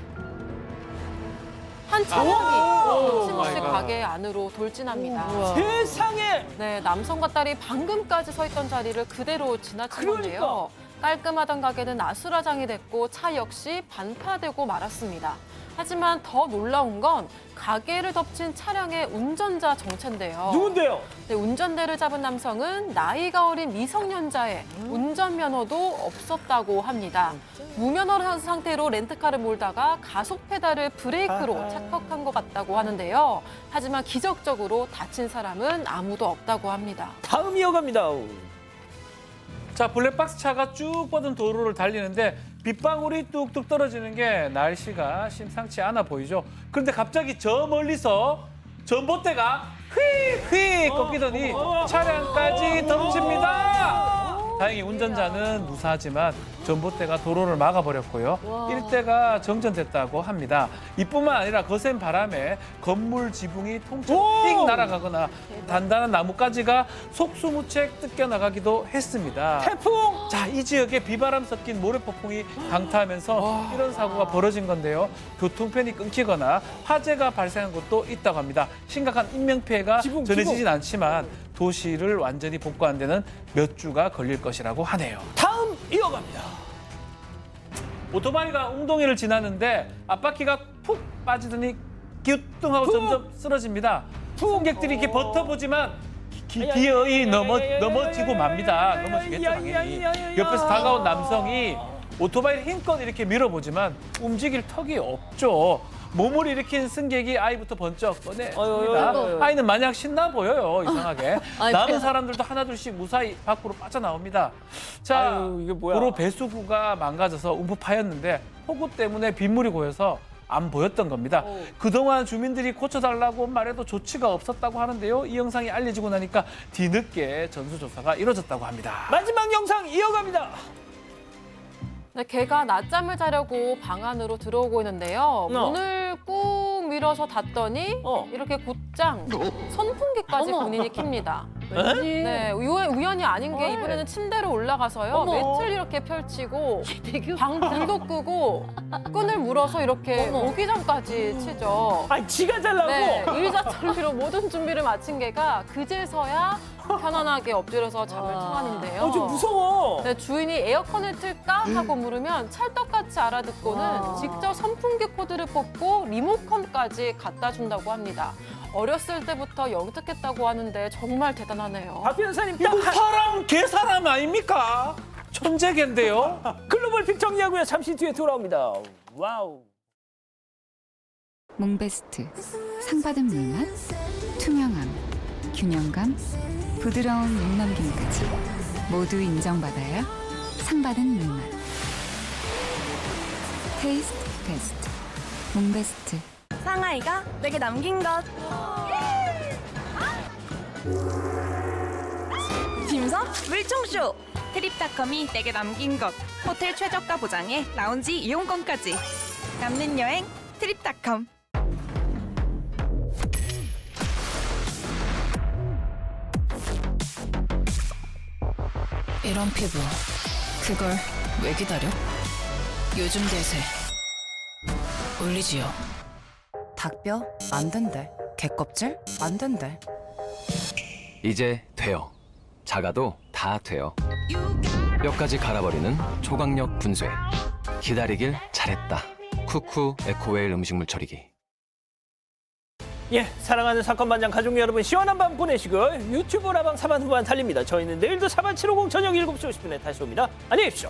한 차량이 신지 씨 가게 안으로 돌진합니다. 세상에! 네, 남성과 딸이 방금까지 서 있던 자리를 그대로 지나친 건데요. 깔끔하던 가게는 아수라장이 됐고 차 역시 반파되고 말았습니다. 하지만 더 놀라운 건 가게를 덮친 차량의 운전자 정체인데요. 누군데요? 네, 운전대를 잡은 남성은 나이가 어린 미성년자에 운전면허도 없었다고 합니다. 무면허 상태로 렌트카를 몰다가 가속 페달을 브레이크로 착각한 것 같다고 하는데요. 하지만 기적적으로 다친 사람은 아무도 없다고 합니다. 다음 이어갑니다. 자, 블랙박스 차가 쭉 뻗은 도로를 달리는데 빗방울이 뚝뚝 떨어지는 게 날씨가 심상치 않아 보이죠. 그런데 갑자기 저 멀리서 전봇대가 휙휙 꺾이더니 차량까지 덮칩니다. 다행히 운전자는 무사하지만 전봇대가 도로를 막아버렸고요. 일대가 정전됐다고 합니다. 이뿐만 아니라 거센 바람에 건물 지붕이 통째로 휙 날아가거나 단단한 나뭇가지가 속수무책 뜯겨나가기도 했습니다. 태풍! 자, 이 지역에 비바람 섞인 모래폭풍이 강타하면서 이런 사고가 벌어진 건데요. 교통편이 끊기거나 화재가 발생한 곳도 있다고 합니다. 심각한 인명피해가 전해지진 않지만 도시를 완전히 복구하는 데는 몇 주가 걸릴 것이라고 하네요. 다음 이어갑니다. 오토바이가 웅덩이를 지나는데 앞바퀴가 푹 빠지더니 기우뚱하고 점점 쓰러집니다. 승객들이 이렇게 버텨보지만 기어이 넘어지고 맙니다. 넘어지겠죠, 당연히. 옆에서 다가온 남성이 오토바이를 힘껏 이렇게 밀어보지만 움직일 턱이 없죠. 몸을 일으킨 승객이 아이부터 번쩍 꺼내니다. 아이는 마냥 신나 보여요, 이상하게. 남은 사람들도 하나둘씩 무사히 밖으로 빠져나옵니다. 자, 이게 뭐야? 도로 배수구가 망가져서 움푹 파였는데 폭우 때문에 빗물이 고여서 안 보였던 겁니다. 그동안 주민들이 고쳐달라고 말해도 조치가 없었다고 하는데요. 이 영상이 알려지고 나니까 뒤늦게 전수조사가 이루어졌다고 합니다. 마지막 영상 이어갑니다. 네, 개가 낮잠을 자려고 방 안으로 들어오고 있는데요. 문을 꾹 밀어서 닫더니 이렇게 곧장 선풍기까지 본인이 킵니다. 네, 우연이 아닌 게 이번에는 침대로 올라가서요. 매트를 이렇게 펼치고 방 불도 끄고 끈을 물어서 이렇게 모기장까지 치죠. 아, 지가 잘라고? 네, 의자 천리로 모든 준비를 마친 개가 그제서야 편안하게 엎드려서 잠을 청하는데요. 좀 무서워. 네, 주인이 에어컨을 틀까 하고 물으면 찰떡같이 알아듣고는 직접 선풍기 코드를 뽑고 리모컨까지 갖다 준다고 합니다. 어렸을 때부터 영특했다고 하는데 정말 대단하네요. 박 변호사님, 이거 개사람 아닙니까? 천재개인데요. 글로벌 픽 정리하고요. 잠시 뒤에 돌아옵니다. 와우. 몽베스트, 상받은 물맛, 투명함, 균형감, 부드러운 목넘김까지 모두 인정받아야 상받은 물맛. 테이스트 베스트, 몽베스트. 상아이가 내게 남긴 것. 딤섬 물총쇼. 트립닷컴이 내게 남긴 것. 호텔 최저가 보장에 라운지 이용권까지. 남는 여행 트립닷컴. 이런 피부 그걸 왜 기다려? 요즘 대세 올리지요. 닭뼈 안 된대. 개껍질 안 된대. 이제 돼요. 작아도 다 돼요. 뼈까지 갈아버리는 초강력 분쇄. 기다리길 잘했다. 쿠쿠 에코웨일 음식물 처리기. 예, 사랑하는 사건 반장 가족 여러분 시원한 밤 보내시고 유튜브 라방 사반 후반 달립니다. 저희는 내일도 4반 750 저녁 7시 50분에 다시 옵니다. 안녕히 계십시오.